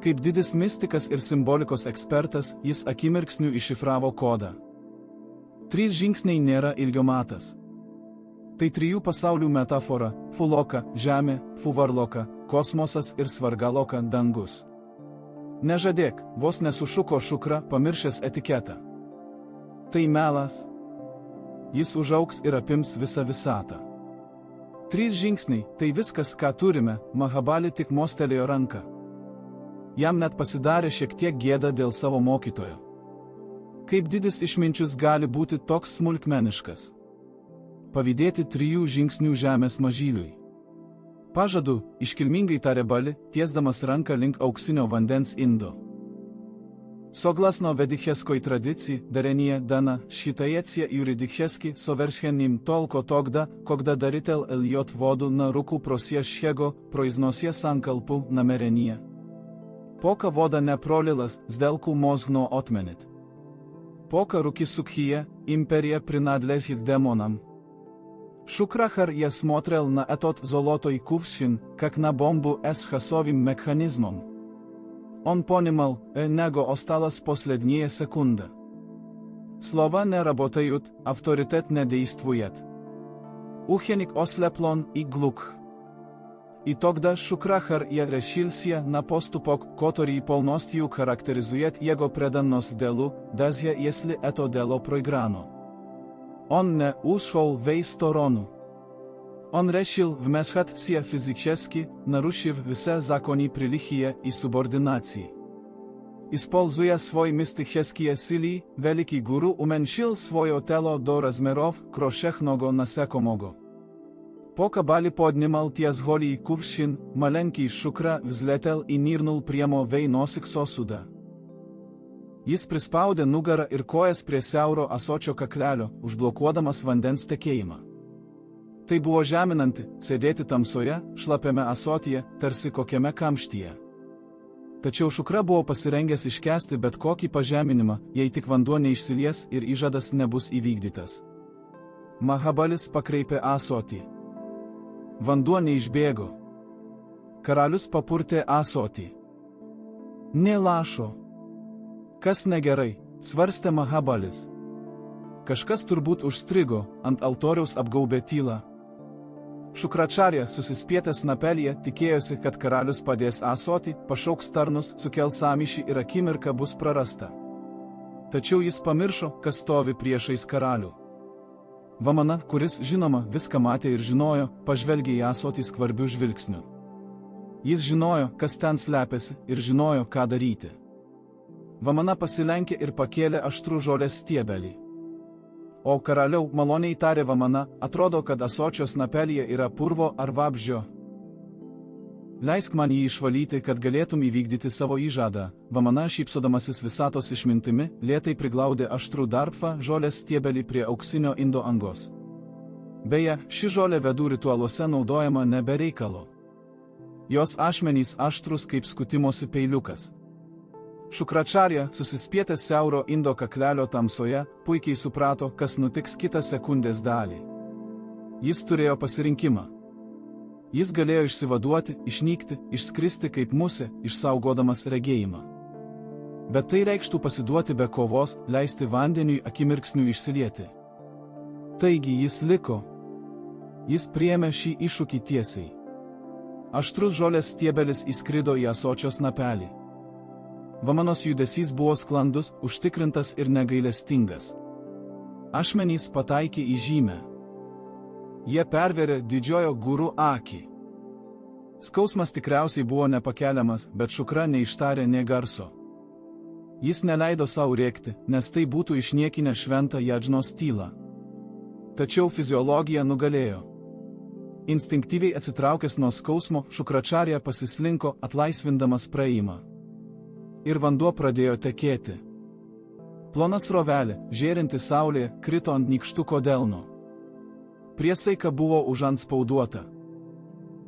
Kaip didis mistikas ir simbolikos ekspertas, jis akimirksniu iššifravo kodą. 3 žingsniai nėra ilgio matas. Tai 3 pasaulių metafora – Fuloka, žemė, Fuvarloka, kosmosas ir Svargaloka, dangus. Nežadėk, vos nesušuko Šukra, pamiršęs etiketą. Tai melas. Jis užaugs ir apims visą visatą. 3 žingsniai – tai viskas, ką turime, Mahabali tik mostelėjo ranką. Jam net pasidarė šiek tiek gėda dėl savo mokytojo. Kaip didis išminčius gali būti toks smulkmeniškas? Pavydėti 3 žingsnių žemės mažyliui. Pažadu, iškilmingai tarė Bali, tiesdamas ranką link auksinio vandens indo. Soglasno vediheskoj tradicji, darenie dana, šitajecija juridihески совершенным толко тогда, когда даритель льет воду на руку просящего, произнося санкалпу намерения. Пока вода не пролилась, сделку можно отменить. Пока руки сухие, империя принадлежит демонам. Шукрахарья смотрел на этот золотой кувшин, как на бомбу с хасовым механизмом. Он понимал, него осталась последняя секунда. Слова не работают, авторитет не действует. Ученик ослеплен и глух. И тогда Шукрахарья решился на поступок, который полностью характеризует его преданность делу, даже если это дело проиграно. Он не ушел в сторону. Он решил вмешаться физически, нарушив все законы приличия и субординации. Используя свои мистические силы, великий гуру уменьшил свое тело до размеров крошечного насекомого. Пока бали поднимал тязголи и кувшин, маленький Шукра взлетел и нырнул прямо в носик сосуда. Jis prispaudė nugarą ir kojas prie siauro ąsočio kaklelio, užblokuodamas vandens tekėjimą. Tai buvo žeminanti, sėdėti tamsoje, šlapiame ąsotyje, tarsi kokiame kamštyje. Tačiau Šukra buvo pasirengęs iškęsti bet kokį pažeminimą, jei tik vanduo neišsilies ir įžadas nebus įvykdytas. Mahabalis pakreipė ąsotį. Vanduo neišbėgo. Karalius papurtė ąsotį. Nė lašo. Kas negerai, svarstė Mahabalis. Kažkas turbūt užstrigo, ant altoriaus apgaubė tylą. Šukračarja, susispietęs snapelyje, tikėjosi, kad karalius padės ąsotį, pašauks tarnus, sukels sąmyšį ir akimirka bus prarasta. Tačiau jis pamiršo, kas stovi priešais karalių. Vamana, kuris, žinoma, viską matė ir žinojo, pažvelgė į ąsotį skvarbiu žvilgsniu. Jis žinojo, kas ten slepiasi, ir žinojo, ką daryti. Vamana pasilenkė ir pakėlė aštrų žolės stiebelį. O karaliau, maloniai tarė Vamana, atrodo, kad ąsočio snapelyje yra purvo ar vabzdžio. Leisk man jį išvalyti, kad galėtum įvykdyti savo įžadą. Vamana, šypsodamasis visatos išmintimi, lėtai priglaudė aštrų darbfą žolės stiebelį prie auksinio indo angos. Beje, ši žolė vedų ritualuose naudojama ne be reikalo. Jos ašmenys aštrus kaip skutimosi peiliukas. Šukračarja, susispietęs siauro indo kaklelio tamsoje, puikiai suprato, kas nutiks kitą sekundės dalį. Jis turėjo pasirinkimą. Jis galėjo išsivaduoti, išnykti, išskristi kaip musė, išsaugodamas regėjimą. Bet tai reikštų pasiduoti be kovos, leisti vandeniui akimirksniu išsilieti. Taigi jis liko. Jis priėmė šį iššūkį tiesiai. Aštrus žolės stiebelis įskrido į ąsočio snapelį. Vamanos judesys buvo sklandus, užtikrintas ir negailestingas. Ašmenys pataikė į žymę. Jie pervėrė didžiojo guru akį. Skausmas tikriausiai buvo nepakeliamas, bet Šukra neištarė nė garso. Jis neleido savo rėkti, nes tai būtų išniekinę šventą Jadžnos tylą. Tačiau fiziologija nugalėjo. Instinktyviai atsitraukęs nuo skausmo, Šukračarja pasislinko, atlaisvindamas praėjimą. Ir vanduo pradėjo tekėti. Plona srovelė, žėrinti saulė, krito ant nykštuko delno. Priesaika buvo užantspauduota.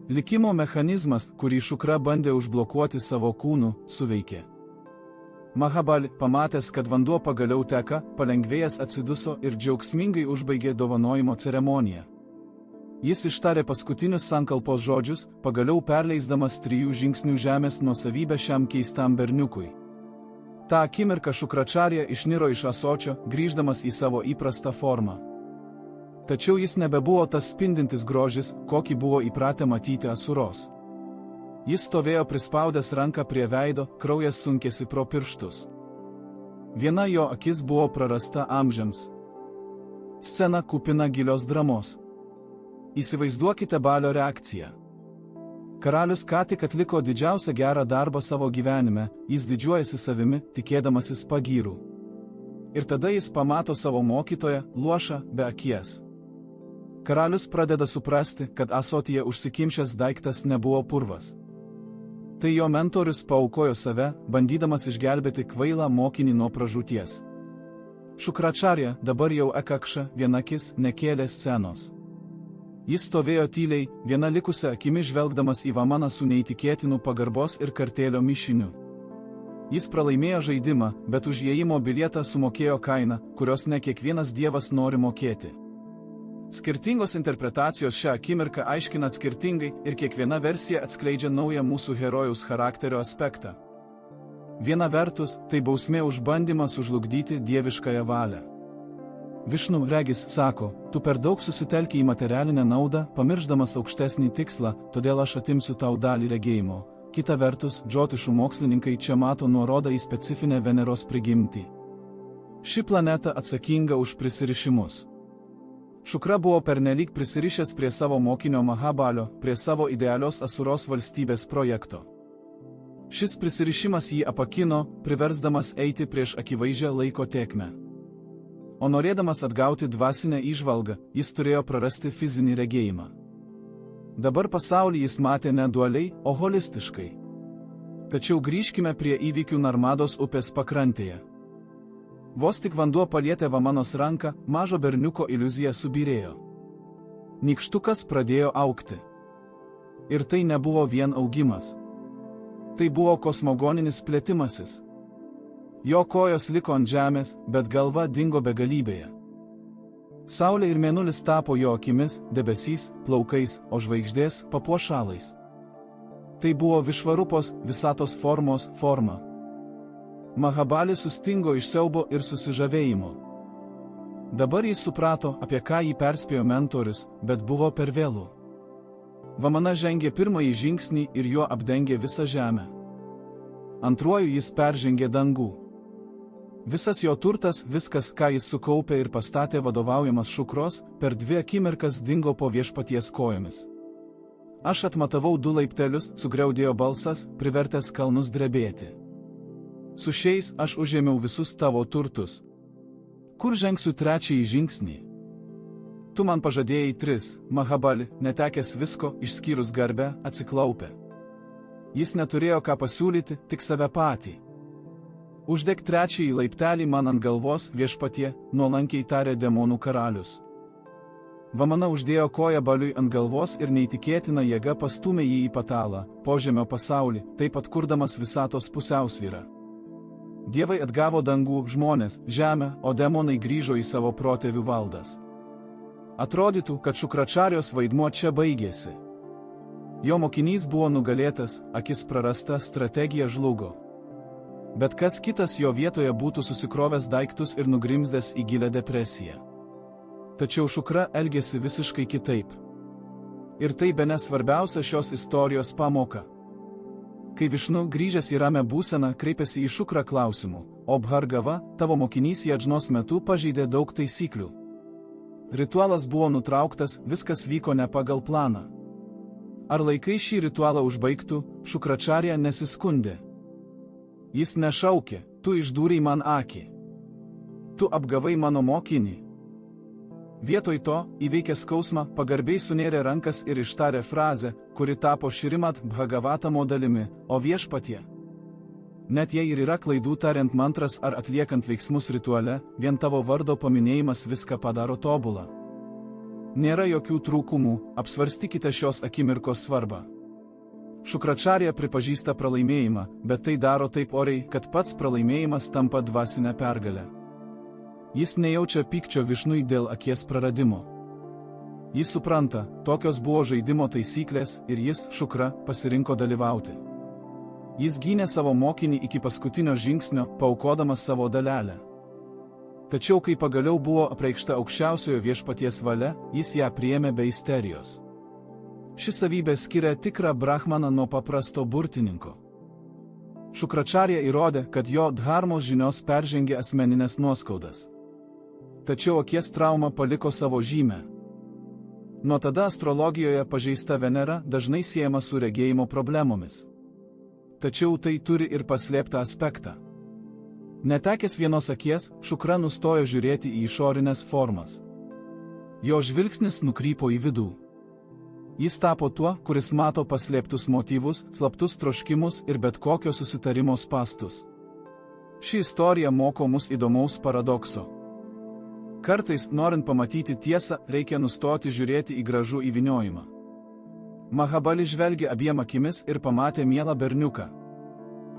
Likimo mechanizmas, kurį Šukra bandė užblokuoti savo kūnu, suveikė. Mahabali, pamatęs, kad vanduo pagaliau teka, palengvėjęs atsiduso ir džiaugsmingai užbaigė dovanojimo ceremoniją. Jis ištarė paskutinius sankalpos žodžius, pagaliau perleisdamas 3 žingsnių žemės nuosavybę šiam keistam berniukui. Ta akimirka Šukračarja išniro iš ąsočio, grįždamas į savo įprastą formą. Tačiau jis nebebuvo tas spindintis grožis, kokį buvo įpratę matyti asuros. Jis stovėjo prispaudęs ranką prie veido, kraujas sunkėsi pro pirštus. Viena jo akis buvo prarasta amžiams. Scena kupina gilios dramos. Įsivaizduokite Balio reakciją. Karalius ką tik atliko didžiausią gerą darbą savo gyvenime, jis didžiuojasi savimi, tikėdamasis pagyrų. Ir tada jis pamato savo mokytoją, luošą, be akies. Karalius pradeda suprasti, kad ąsotyje užsikimšęs daiktas nebuvo purvas. Tai jo mentorius paaukojo save, bandydamas išgelbėti kvailą mokinį nuo pražūties. Šukračarja, dabar jau ekakša, vienakis, nekėlė scenos. Jis stovėjo tyliai, viena likusia akimi žvelgdamas į Vamaną su neįtikėtinu pagarbos ir kartėlio mišiniu. Jis pralaimėjo žaidimą, bet už įėjimo bilietą sumokėjo kainą, kurios ne kiekvienas dievas nori mokėti. Skirtingos interpretacijos šią akimirką aiškina skirtingai ir kiekviena versija atskleidžia naują mūsų herojaus charakterio aspektą. Viena vertus, tai bausmė už bandymą sužlugdyti dieviškąją valią. Višnu, regis, sako, tu per daug susitelki į materialinę naudą, pamiršdamas aukštesnį tikslą, todėl aš atimsiu tau dalį regėjimo. Kita vertus, džotišų mokslininkai čia mato nuorodą į specifinę Veneros prigimtį. Ši planeta atsakinga už prisirišimus. Šukra buvo pernelyg prisirišęs prie savo mokinio Mahabalio, prie savo idealios asuros valstybės projekto. Šis prisirišimas jį apakino, priversdamas eiti prieš akivaizdžią laiko tėkmę. O norėdamas atgauti dvasinę įžvalgą, jis turėjo prarasti fizinį regėjimą. Dabar pasaulį jis matė ne dualiai, o holistiškai. Tačiau grįžkime prie įvykių Narmados upės pakrantėje. Vos tik vanduo palietė Vamanos ranką, mažo berniuko iliuzija subyrėjo. Nykštukas pradėjo augti. Ir tai nebuvo vien augimas. Tai buvo kosmogoninis plėtimasis. Jo kojos liko ant žemės, bet galva dingo begalybėje. Saulė ir mėnulis tapo jo akimis, debesys, plaukais, o žvaigždės papuošalais. Tai buvo Višvarupos, visatos formos forma. Mahabali sustingo iš siaubo ir susižavėjimo. Dabar jis suprato, apie ką jį perspėjo mentorius, bet buvo per vėlu. Vamana žengė pirmąjį žingsnį ir juo apdengė visą žemę. Antruoju jis peržengė dangų. Visas jo turtas, viskas, ką jis sukaupė ir pastatė vadovaujamas Šukros, per 2 akimirkas dingo po viešpaties kojomis. Aš atmatavau 2 laiptelius, sugriaudėjo balsas, privertęs kalnus drebėti. Su šiais aš užėmiau visus tavo turtus. Kur žengsiu trečiąjį žingsnį? Tu man pažadėjai 3, Mahabali, netekęs visko, išskyrus garbę, atsiklaupė. Jis neturėjo ką pasiūlyti, tik save patį. Uždek trečiąjį laiptelį man ant galvos, viešpatie, nuolankiai tarė demonų karalius. Vamana uždėjo koją Baliui ant galvos ir neįtikėtina jėga pastūmė jį į patalą, požemio pasaulį, taip atkurdamas visatos pusiausvyrą. Dievai atgavo dangų, žmonės, žemę, o demonai grįžo į savo protėvių valdas. Atrodytų, kad Šukračarijos vaidmuo čia baigėsi. Jo mokinys buvo nugalėtas, akis prarasta, strategija žlugo. Bet kas kitas jo vietoje būtų susikrovęs daiktus ir nugrimzdęs į gilią depresiją. Tačiau Šukra elgėsi visiškai kitaip. Ir tai bene svarbiausia šios istorijos pamoka. Kai Višnu grįžęs į ramią būseną kreipėsi į Šukrą klausimu, o Bhargava, tavo mokinys Jadžnos metu pažeidė daug taisyklių. Ritualas buvo nutrauktas, viskas vyko ne pagal planą. Ar laikai šį ritualą užbaigtų, Šukračarija nesiskundė. Jis nešaukė, tu išdūrei man akį. Tu apgavai mano mokinį. Vietoj to, įveikęs skausmą, pagarbiai sunėrė rankas ir ištarė frazę, kuri tapo Šrimat Bhagavatamo dalimi, o viešpatie. Net jei ir yra klaidų tariant mantras ar atliekant veiksmus rituale, vien tavo vardo paminėjimas viską padaro tobulą. Nėra jokių trūkumų, apsvarstykite šios akimirkos svarbą. Šukračarija pripažįsta pralaimėjimą, bet tai daro taip oriai, kad pats pralaimėjimas tampa dvasinę pergalę. Jis nejaučia pykčio Višnui dėl akies praradimo. Jis supranta, tokios buvo žaidimo taisyklės ir jis, Šukra, pasirinko dalyvauti. Jis gynė savo mokinį iki paskutinio žingsnio, paaukodamas savo dalelę. Tačiau kai pagaliau buvo apreikšta aukščiausiojo viešpaties valia, jis ją priėmė be isterijos. Ši savybė skiria tikrą brahmaną nuo paprasto burtininko. Šukračarija įrodė, kad jo dharmos žinios peržengė asmeninės nuoskaudas. Tačiau akies trauma paliko savo žymę. Nuo tada astrologijoje pažeista Venera dažnai siejama su regėjimo problemomis. Tačiau tai turi ir paslėptą aspektą. Netekęs vienos akies, Šukra nustojo žiūrėti į išorinės formas. Jo žvilgsnis nukrypo į vidų. Jis tapo tuo, kuris mato paslėptus motyvus, slaptus troškimus ir bet kokio susitarimo spastus. Ši istorija moko mus įdomaus paradokso. Kartais, norint pamatyti tiesą, reikia nustoti žiūrėti į gražų įvyniojimą. Mahabali žvelgė abiem akimis ir pamatė mielą berniuką.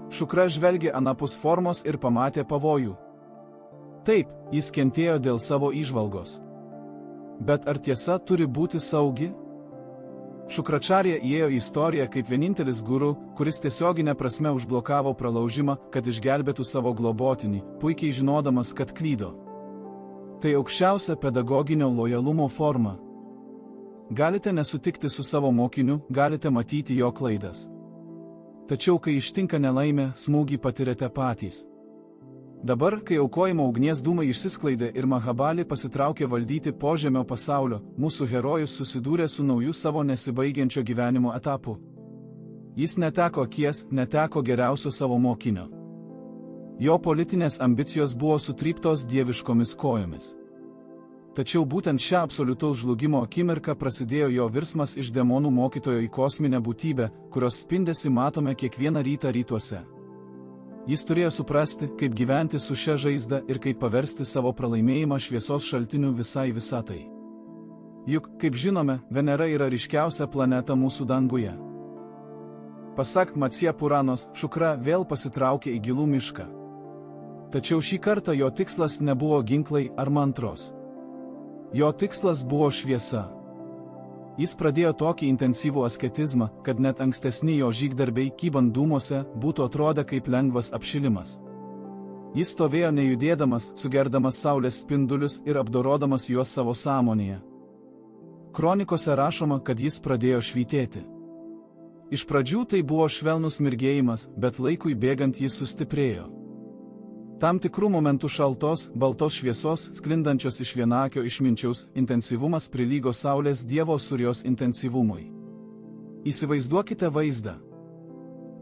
Šukra žvelgė anapus formos ir pamatė pavojų. Taip, jis kentėjo dėl savo įžvalgos. Bet ar tiesa turi būti saugi? Šukračarija įėjo į istoriją kaip vienintelis guru, kuris tiesioginė prasme užblokavo pralaužimą, kad išgelbėtų savo globotinį, puikiai žinodamas, kad klydo. Tai aukščiausia pedagoginio lojalumo forma. Galite nesutikti su savo mokiniu, galite matyti jo klaidas. Tačiau, kai ištinka nelaimė, smūgį patiriate patys. Dabar, kai aukojimo ugnies dūmai išsisklaidė ir Mahabali pasitraukė valdyti požemio pasaulio, mūsų herojus susidūrė su nauju savo nesibaigiančio gyvenimo etapu. Jis neteko akies, neteko geriausio savo mokinio. Jo politinės ambicijos buvo sutryptos dieviškomis kojomis. Tačiau būtent šią absoliutaus žlugimo akimirką prasidėjo jo virsmas iš demonų mokytojo į kosminę būtybę, kurios spindesį matome kiekvieną rytą rytuose. Jis turėjo suprasti, kaip gyventi su šia žaizda ir kaip paversti savo pralaimėjimą šviesos šaltiniu visai visatai. Juk, kaip žinome, Venera yra ryškiausia planeta mūsų danguje. Pasak Matsija Puranos, Šukra vėl pasitraukė į gilų mišką. Tačiau šį kartą jo tikslas nebuvo ginklai ar mantros. Jo tikslas buvo šviesa. Jis pradėjo tokį intensyvų asketizmą, kad net ankstesni jo žygdarbiai kybant dūmuose būtų atrodę kaip lengvas apšilimas. Jis stovėjo nejudėdamas, sugerdamas saulės spindulius ir apdorodamas juos savo sąmonėje. Kronikose rašoma, kad jis pradėjo švytėti. Iš pradžių tai buvo švelnus mirgėjimas, bet laikui bėgant jis sustiprėjo. Tam tikrų momentų šaltos, baltos šviesos, sklindančios iš vienakio išminčiaus, intensyvumas prilygo saulės dievo Surijos intensyvumui. Įsivaizduokite vaizdą.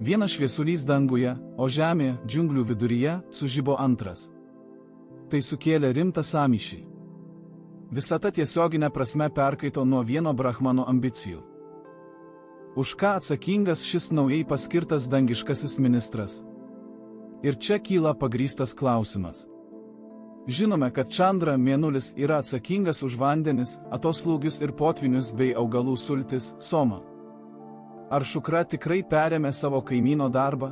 Vienas šviesulys danguje, o žemėje, džiunglių viduryje, sužibo antras. Tai sukėlė rimtą sąmyšį. Visata tiesioginė prasme perkaito nuo vieno brahmano ambicijų. Už ką atsakingas šis naujai paskirtas dangiškasis ministras? Ir čia kyla pagrįstas klausimas. Žinome, kad Čandra mėnulis yra atsakingas už vandenis, atoslūgius ir potvinius bei augalų sultis, Soma. Ar Šukra tikrai perėmė savo kaimyno darbą?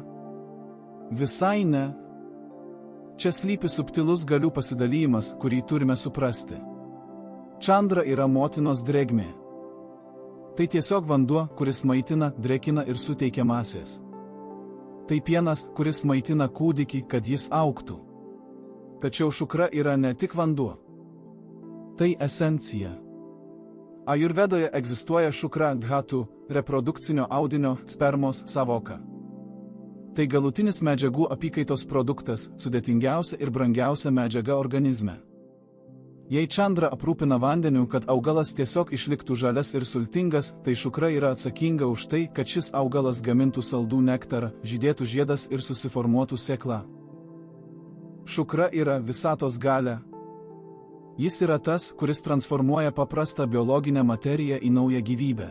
Visai ne. Čia slypi subtilus galių pasidalymas, kurį turime suprasti. Čandra yra motinos drėgmė. Tai tiesiog vanduo, kuris maitina, drėkina ir suteikia masės. Tai pienas, kuris maitina kūdikį, kad jis augtų. Tačiau Šukra yra ne tik vanduo. Tai esencija. Ajurvedoje egzistuoja Šukra dhatu, reprodukcinio audinio, spermos savoka. Tai galutinis medžiagų apykaitos produktas, sudėtingiausia ir brangiausia medžiaga organizme. Jei Čandra aprūpina vandeniu, kad augalas tiesiog išliktų žalias ir sultingas, tai Šukra yra atsakinga už tai, kad šis augalas gamintų saldų nektarą, žydėtų žiedas ir susiformuotų sėkla. Šukra yra visatos galia. Jis yra tas, kuris transformuoja paprastą biologinę materiją į naują gyvybę.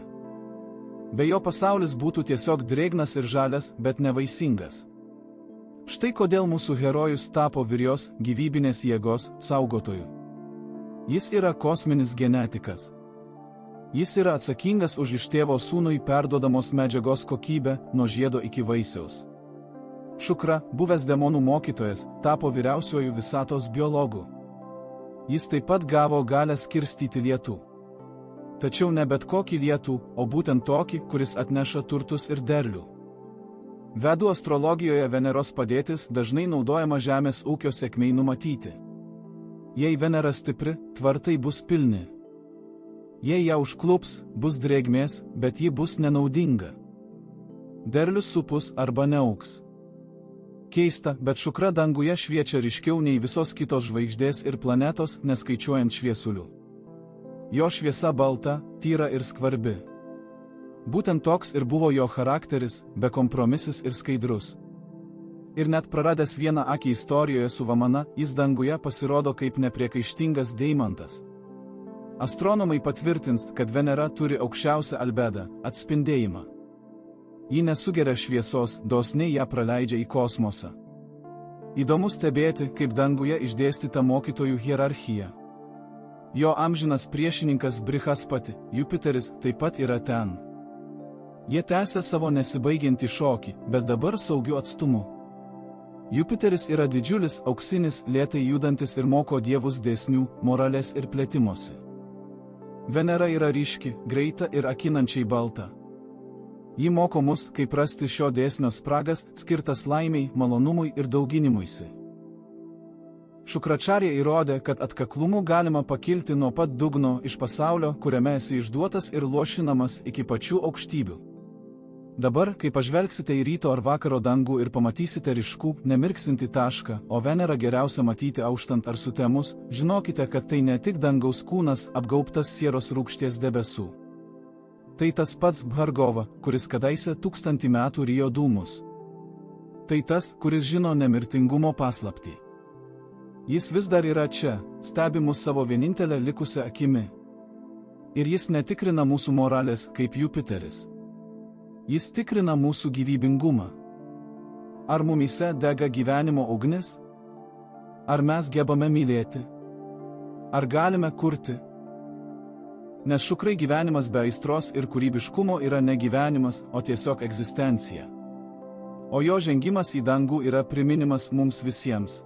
Be jo pasaulis būtų tiesiog drėgnas ir žalias, bet nevaisingas. Štai kodėl mūsų herojus tapo vyrios, gyvybinės jėgos, saugotoju. Jis yra kosminis genetikas. Jis yra atsakingas už iš tėvo sūnui perduodamos medžiagos kokybę nuo žiedo iki vaisiaus. Šukra, buvęs demonų mokytojas, tapo vyriausiuoju visatos biologu. Jis taip pat gavo galią skirstyti lietų. Tačiau ne bet kokį lietų, o būtent tokį, kuris atneša turtus ir derlių. Vedų astrologijoje Veneros padėtis dažnai naudojama žemės ūkio sėkmei numatyti. Jei Venera stipri, tvartai bus pilni. Jei ją užklups, bus drėgmės, bet ji bus nenaudinga. Derlius supus arba neaugs. Keista, bet Šukra danguje šviečia ryškiau nei visos kitos žvaigždės ir planetos, neskaičiuojant šviesulių. Jo šviesa balta, tyra ir skvarbi. Būtent toks ir buvo jo charakteris, bekompromisis ir skaidrus. Ir net praradęs vieną akį istorijoje su Vamana, jis danguje pasirodo kaip nepriekaištingas deimantas. Astronomai patvirtins, kad Venera turi aukščiausią albedą – atspindėjimą. Ji nesugeria šviesos, dosniai ją praleidžia į kosmosą. Įdomu stebėti, kaip danguje išdėstyta mokytojų hierarchija. Jo amžinas priešininkas Brihaspati, Jupiteris, taip pat yra ten. Jie tęsia savo nesibaigiantį šokį, bet dabar saugiu atstumu. Jupiteris yra didžiulis, auksinis, lėtai judantis ir moko dievus dėsnių, moralės ir plėtimosi. Venera yra ryški, greita ir akinančiai balta. Ji moko mus, kaip rasti šio dėsnio spragas, skirtas laimiai, malonumui ir dauginimuisi. Šukračarija įrodė, kad atkaklumu galima pakilti nuo pat dugno iš pasaulio, kuriame esi išduotas ir lošinamas iki pačių aukštybių. Dabar, kai pažvelgsite į ryto ar vakaro dangų ir pamatysite ryškų, nemirksintį tašką, o Venerą geriausia matyti auštant ar sutemus, žinokite, kad tai ne tik dangaus kūnas apgaubtas sieros rūgšties debesų. Tai tas pats Bhargova, kuris kadaise 1000 metų rijo dūmus. Tai tas, kuris žino nemirtingumo paslaptį. Jis vis dar yra čia, stebi mus savo vienintelę likusią akimi. Ir jis netikrina mūsų moralės kaip Jupiteris. Jis tikrina mūsų gyvybingumą. Ar mumyse dega gyvenimo ugnis? Ar mes gebame mylėti? Ar galime kurti? Nes šukrai gyvenimas be aistros ir kūrybiškumo yra ne gyvenimas, o tiesiog egzistencija. O jo žengimas į dangų yra priminimas mums visiems.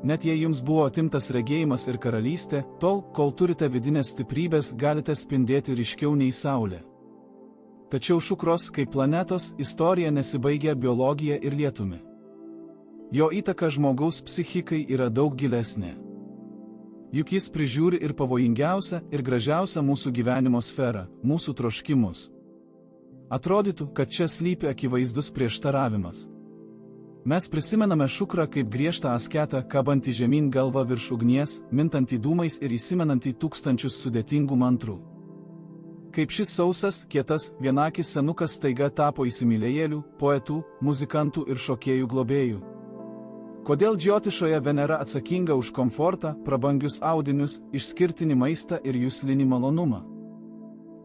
Net jei jums buvo atimtas regėjimas ir karalystė, tol, kol turite vidinės stiprybės, galite spindėti ryškiau nei saulė. Tačiau šukros kaip planetos istorija nesibaigia biologija ir lietumi. Jo įtaka žmogaus psichikai yra daug gilesnė. Juk jis prižiūri ir pavojingiausią, ir gražiausią mūsų gyvenimo sferą – mūsų troškimus. Atrodytų, kad čia slypi akivaizdus prieštaravimas. Mes prisimename šukrą kaip griežtą asketą, kabantį žemyn galva virš ugnies, mintantį dūmais ir įsimenantį tūkstančius sudėtingų mantrų. Kaip šis sausas, kietas, vienakis senukas staiga tapo įsimylėjėlių, poetų, muzikantų ir šokėjų globėjų. Kodėl Džiotišoje Venera atsakinga už komfortą, prabangius audinius, išskirtinį maistą ir juslinį malonumą?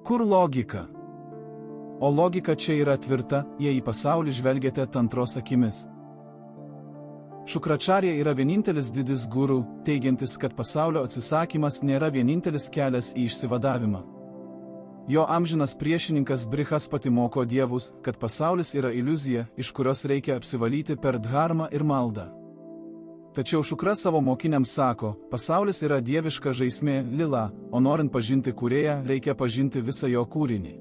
Kur logika? O logika čia yra tvirta, jei į pasaulį žvelgiate tantros akimis. Šukračarija yra vienintelis didis guru, teigiantis, kad pasaulio atsisakymas nėra vienintelis kelias į išsivadavimą. Jo amžinas priešininkas Brihaspati moko dievus, kad pasaulis yra iliuzija, iš kurios reikia apsivalyti per dharmą ir maldą. Tačiau šukra savo mokiniams sako, pasaulis yra dieviška žaismė lila, o norint pažinti kūrėją, reikia pažinti visą jo kūrinį.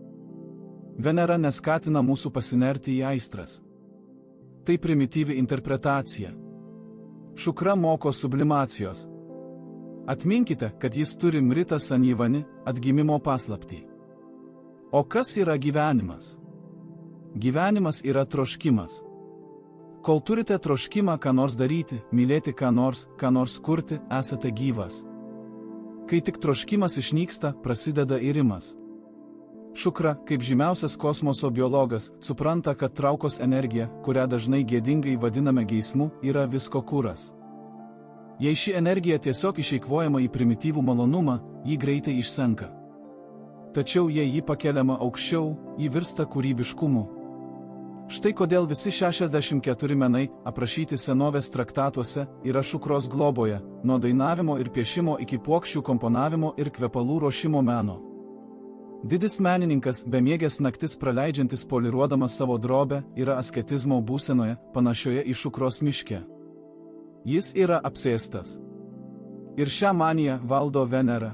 Venera neskatina mūsų pasinerti į aistras. Tai primityvi interpretacija. Šukra moko sublimacijos. Atminkite, kad jis turi mritą sanyvani, atgimimo paslaptį. O kas yra gyvenimas? Gyvenimas yra troškimas. Kol turite troškimą ką nors daryti, mylėti ką nors kurti, esate gyvas. Kai tik troškimas išnyksta, prasideda irimas. Šukra, kaip žymiausias kosmoso biologas, supranta, kad traukos energija, kurią dažnai gėdingai vadiname geismu, yra visko kuras. Jei ši energija tiesiog išeikvojama į primityvų malonumą, ji greitai išsenka. Tačiau jei ji pakeliama aukščiau, ji virsta kūrybiškumu. Štai kodėl visi 64 menai, aprašyti senovės traktatuose, yra šukros globoje, nuo dainavimo ir piešimo iki puokščių komponavimo ir kvepalų ruošimo meno. Didis menininkas, bemiegės naktis praleidžiantis poliruodamas savo drobę, yra asketizmo būsenoje, panašioje į šukros miške. Jis yra apsėstas. Ir šią maniją valdo Venera.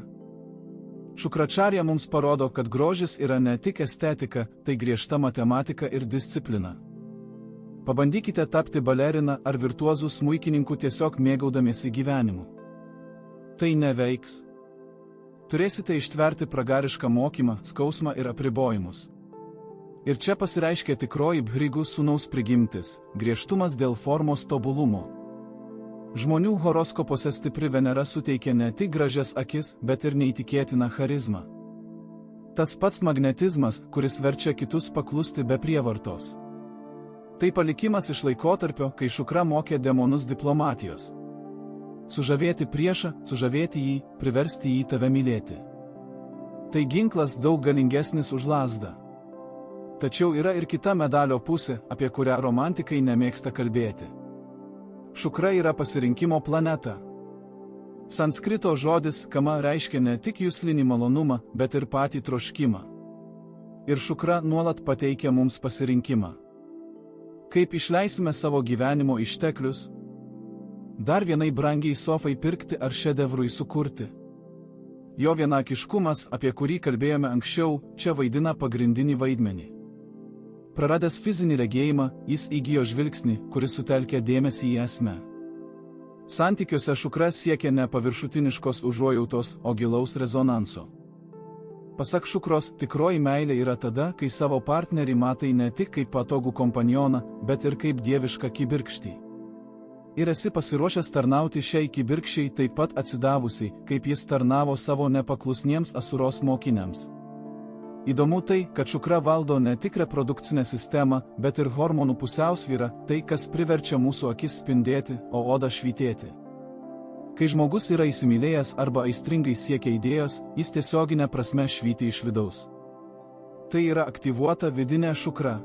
Šukračarija mums parodo, kad grožis yra ne tik estetika, tai griežta matematika ir disciplina. Pabandykite tapti balerina ar virtuozų smuikininku tiesiog mėgaudamiesi gyvenimu. Tai neveiks. Turėsite ištverti pragarišką mokymą, skausmą ir apribojimus. Ir čia pasireiškia tikroji Bhrigų sūnaus prigimtis – griežtumas dėl formos tobulumo. Žmonių horoskopuose stipri Venera suteikia ne tik gražias akis, bet ir neįtikėtiną charizmą. Tas pats magnetizmas, kuris verčia kitus paklusti be prievartos. Tai palikimas iš laikotarpio, kai šukra mokė demonus diplomatijos. Sužavėti priešą, sužavėti jį, priversti jį tave mylėti. Tai ginklas daug galingesnis už lazdą. Tačiau yra ir kita medalio pusė, apie kurią romantikai nemėgsta kalbėti. Šukra yra pasirinkimo planeta. Sanskrito žodis kama reiškia ne tik juslinį malonumą, bet ir patį troškimą. Ir šukra nuolat pateikia mums pasirinkimą. Kaip išleisime savo gyvenimo išteklius? Dar vienai brangiai sofai pirkti ar šedevrui sukurti. Jo vienakiškumas, apie kurį kalbėjome anksčiau, čia vaidina pagrindinį vaidmenį. Praradęs fizinį regėjimą, jis įgijo žvilgsnį, kuris sutelkia dėmesį į esmę. Santykiuose šukra siekia ne paviršutiniškos užuojautos, o gilaus rezonanso. Pasak šukros, tikroji meilė yra tada, kai savo partnerį matai ne tik kaip patogų kompanioną, bet ir kaip dievišką kibirkštį. Ir esi pasiruošęs tarnauti šiai kibirkščiai taip pat atsidavusiai, kaip jis tarnavo savo nepaklusniems asuros mokiniams. Įdomu tai, kad šukra valdo ne tik reprodukcinę sistemą, bet ir hormonų pusiausvyrą, tai kas priverčia mūsų akis spindėti, o odą švytėti. Kai žmogus yra įsimylėjęs arba aistringai siekia idėjos, jis tiesioginė prasme švyti iš vidaus. Tai yra aktyvuota vidinė šukra.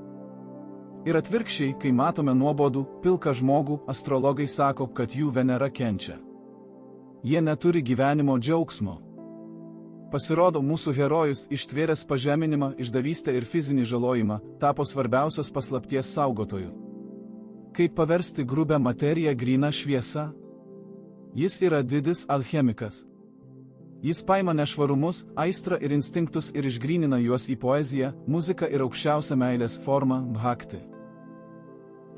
Ir atvirkščiai, kai matome nuobodų, pilką žmogų, astrologai sako, kad jų Venera kenčia. Jie neturi gyvenimo džiaugsmo. Pasirodo, mūsų herojus, ištvėręs pažeminimą, išdavystę ir fizinį žalojimą, tapo svarbiausios paslapties saugotoju. Kaip paversti grubę materiją gryną šviesą? Jis yra didis alchemikas. Jis paima nešvarumus, aistrą ir instinktus ir išgrynina juos į poeziją, muziką ir aukščiausią meilės formą – bhakti.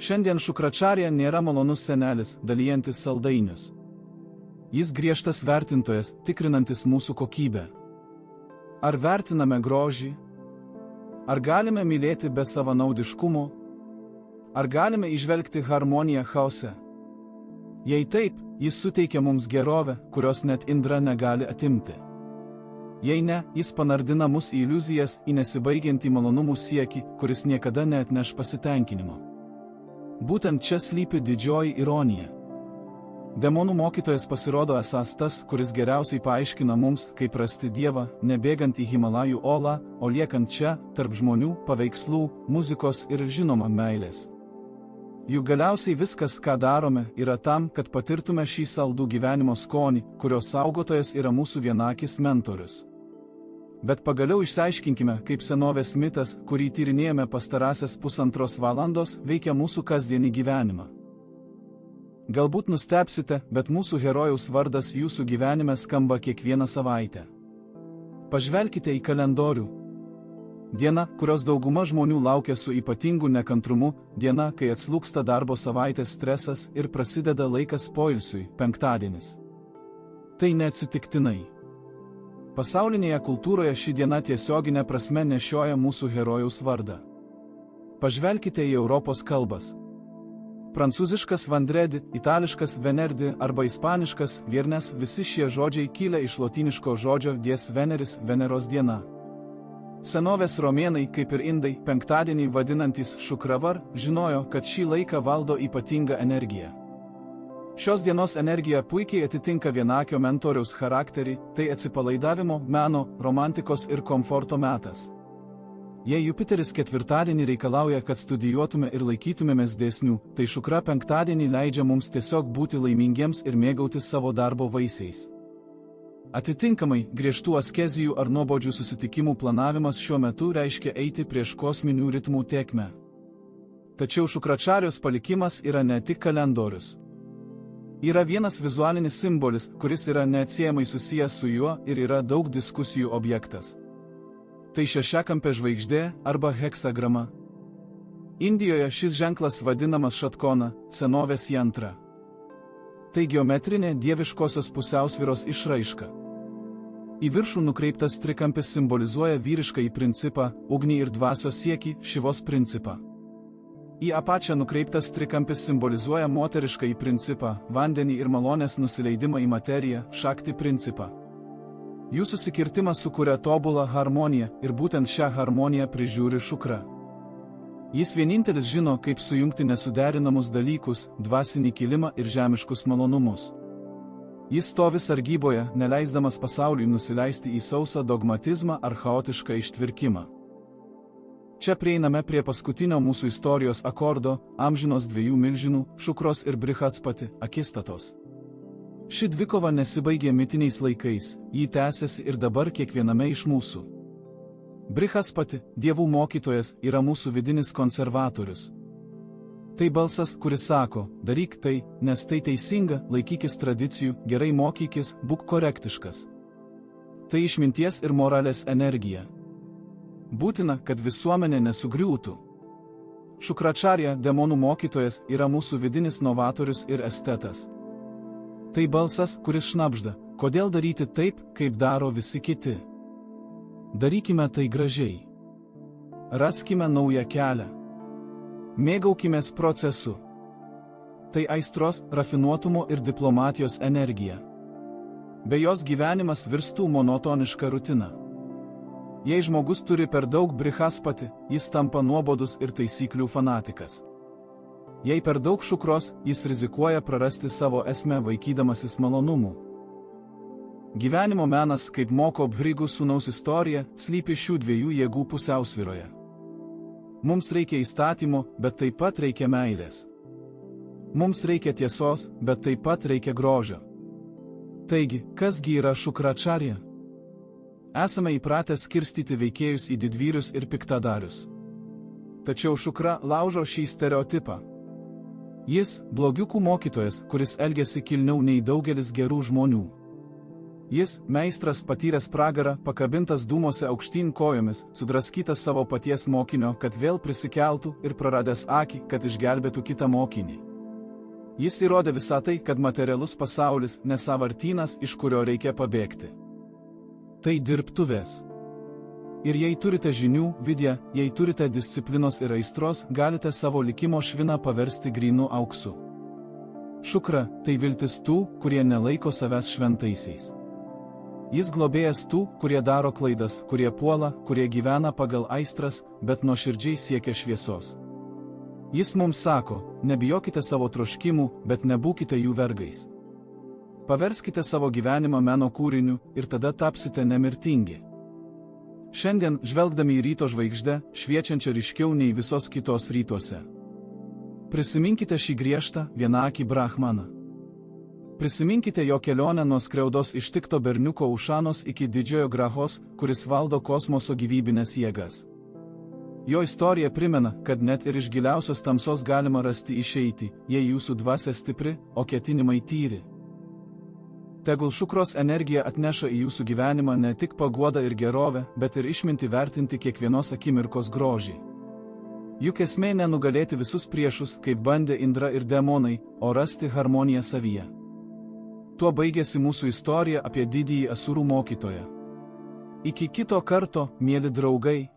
Šiandien Šukračarja nėra malonus senelis, dalijantis saldainius. Jis griežtas vertintojas, tikrinantis mūsų kokybę. Ar vertiname grožį? Ar galime mylėti be savanaudiškumo? Ar galime įžvelgti harmoniją chaose? Jei taip, jis suteikia mums gerovę, kurios net Indra negali atimti. Jei ne, jis panardina mus į iliuzijas, į nesibaigiantį malonumų siekį, kuris niekada neatneš pasitenkinimo. Būtent čia slypi didžioji ironija. Demonų mokytojas pasirodo esąs tas, kuris geriausiai paaiškina mums, kaip rasti Dievą, nebėgant į Himalajų olą, o liekant čia, tarp žmonių, paveikslų, muzikos ir žinoma meilės. Juk galiausiai viskas, ką darome, yra tam, kad patirtume šį saldų gyvenimo skonį, kurio saugotojas yra mūsų vienakis mentorius. Bet pagaliau išsiaiškinkime, kaip senovės mitas, kurį tyrinėjame pastarąsias 1,5 valandos, veikia mūsų kasdienį gyvenimą. Galbūt nustebsite, bet mūsų herojaus vardas jūsų gyvenime skamba kiekvieną savaitę. Pažvelkite į kalendorių. Diena, kurios dauguma žmonių laukia su ypatingu nekantrumu, diena, kai atslūgsta darbo savaitės stresas ir prasideda laikas poilsiui – penktadienis. Tai neatsitiktinai. Pasaulinėje kultūroje ši diena tiesioginė prasme nešioja mūsų herojaus vardą. Pažvelkite į Europos kalbas. Prancūziškas vendredi, itališkas venerdi arba ispaniškas viernes, visi šie žodžiai kilę iš lotyniško žodžio dies veneris – Veneros diena. Senovės romėnai, kaip ir indai, penktadienį vadinantys šukravar, žinojo, kad šį laiką valdo ypatinga energija. Šios dienos energija puikiai atitinka vienakio mentoriaus charakterį, tai atsipalaidavimo, meno, romantikos ir komforto metas. Jei Jupiteris ketvirtadienį reikalauja, kad studijuotume ir laikytumėmės dėsnių, tai šukra penktadienį leidžia mums tiesiog būti laimingiems ir mėgautis savo darbo vaisiais. Atitinkamai, griežtų askezijų ar nuobodžių susitikimų planavimas šiuo metu reiškia eiti prieš kosminių ritmų tėkmę. Tačiau Šukračarijos palikimas yra ne tik kalendorius. Yra vienas vizualinis simbolis, kuris yra neatsiejamai susijęs su juo ir yra daug diskusijų objektas. Tai šešiakampė žvaigždė arba heksagrama. Indijoje šis ženklas vadinamas šatkona, senovės jantra. Tai geometrinė dieviškosios pusiausvyros išraiška. Į viršų nukreiptas trikampis simbolizuoja vyriškąjį principą, ugnį ir dvasios siekį, Šivos principą. Į apačią nukreiptas trikampis simbolizuoja moteriškąjį principą, vandenį ir malonės nusileidimą į materiją, Šakti principą. Jų susikirtimas sukuria tobulą harmoniją ir būtent šią harmoniją prižiūri šukra. Jis vienintelis žino, kaip sujungti nesuderinamus dalykus, dvasinį kilimą ir žemiškus malonumus. Jis stovi sargyboje, neleisdamas pasauliui nusileisti į sausą dogmatizmą ar chaotišką ištvirkimą. Čia prieiname prie paskutinio mūsų istorijos akordo, amžinos dviejų milžinų, Šukros ir Brihaspati, akistatos. Ši dvikova nesibaigė mitiniais laikais, ji tęsiasi ir dabar kiekviename iš mūsų. Brihaspati, dievų mokytojas, yra mūsų vidinis konservatorius. Tai balsas, kuris sako, daryk tai, nes tai teisinga, laikykis tradicijų, gerai mokykis, būk korektiškas. Tai išminties ir moralės energija. Būtina, kad visuomenė nesugriūtų. Šukračarja, demonų mokytojas, yra mūsų vidinis novatorius ir estetas. Tai balsas, kuris šnabžda, kodėl daryti taip, kaip daro visi kiti. Darykime tai gražiai. Raskime naują kelią. Mėgaukimės procesu. Tai aistros, rafinuotumo ir diplomatijos energija. Be jos gyvenimas virstų monotoniška rutina. Jei žmogus turi per daug Brihaspati, jis tampa nuobodus ir taisyklių fanatikas. Jei per daug šukros, jis rizikuoja prarasti savo esmę vaikydamasis malonumų. Gyvenimo menas, kaip moko Bhrigų sūnaus istorija, slypi šių dviejų jėgų pusiausvyroje. Mums reikia įstatymų, bet taip pat reikia meilės. Mums reikia tiesos, bet taip pat reikia grožio. Taigi, kasgi yra šukračarija? Esame įpratę skirstyti veikėjus į didvyrius ir piktadarius. Tačiau šukra laužo šį stereotipą. Jis – blogiukų mokytojas, kuris elgiasi kilniau nei daugelis gerų žmonių. Jis – meistras patyręs pragarą, pakabintas dūmose aukštyn kojomis, sudraskytas savo paties mokinio, kad vėl prisikeltų ir praradęs akį, kad išgelbėtų kitą mokinį. Jis įrodė visą tai, kad materialus pasaulis – ne sąvartynas, iš kurio reikia pabėgti. Tai dirbtuvės. Ir jei turite žinių, vidją, jei turite disciplinos ir aistros, galite savo likimo šviną paversti grynu auksu. Šukra – tai viltis tų, kurie nelaiko savęs šventaisiais. Jis globėjas tų, kurie daro klaidas, kurie puola, kurie gyvena pagal aistras, bet nuoširdžiai siekia šviesos. Jis mums sako, nebijokite savo troškimų, bet nebūkite jų vergais. Paverskite savo gyvenimą meno kūriniu ir tada tapsite nemirtingi. Šiandien, žvelgdami į ryto žvaigždę, šviečiančią ryškiau nei visos kitos rytuose. Prisiminkite šį griežtą, vienaakį Brahmaną. Prisiminkite jo kelionę nuo skriaudos ištikto berniuko Ušanos iki didžiojo Grahos, kuris valdo kosmoso gyvybinės jėgas. Jo istorija primena, kad net ir iš giliausios tamsos galima rasti išeitį, jei jūsų dvasia stipri, o ketinimai tyri. Tegul šukros energija atneša į jūsų gyvenimą ne tik paguodą ir gerovę, bet ir išmintį vertinti kiekvienos akimirkos grožį. Juk esmė nenugalėti visus priešus, kaip bandė Indra ir demonai, o rasti harmoniją savyje. Tuo baigėsi mūsų istorija apie didįjį asurų mokytoją. Iki kito karto, mieli draugai.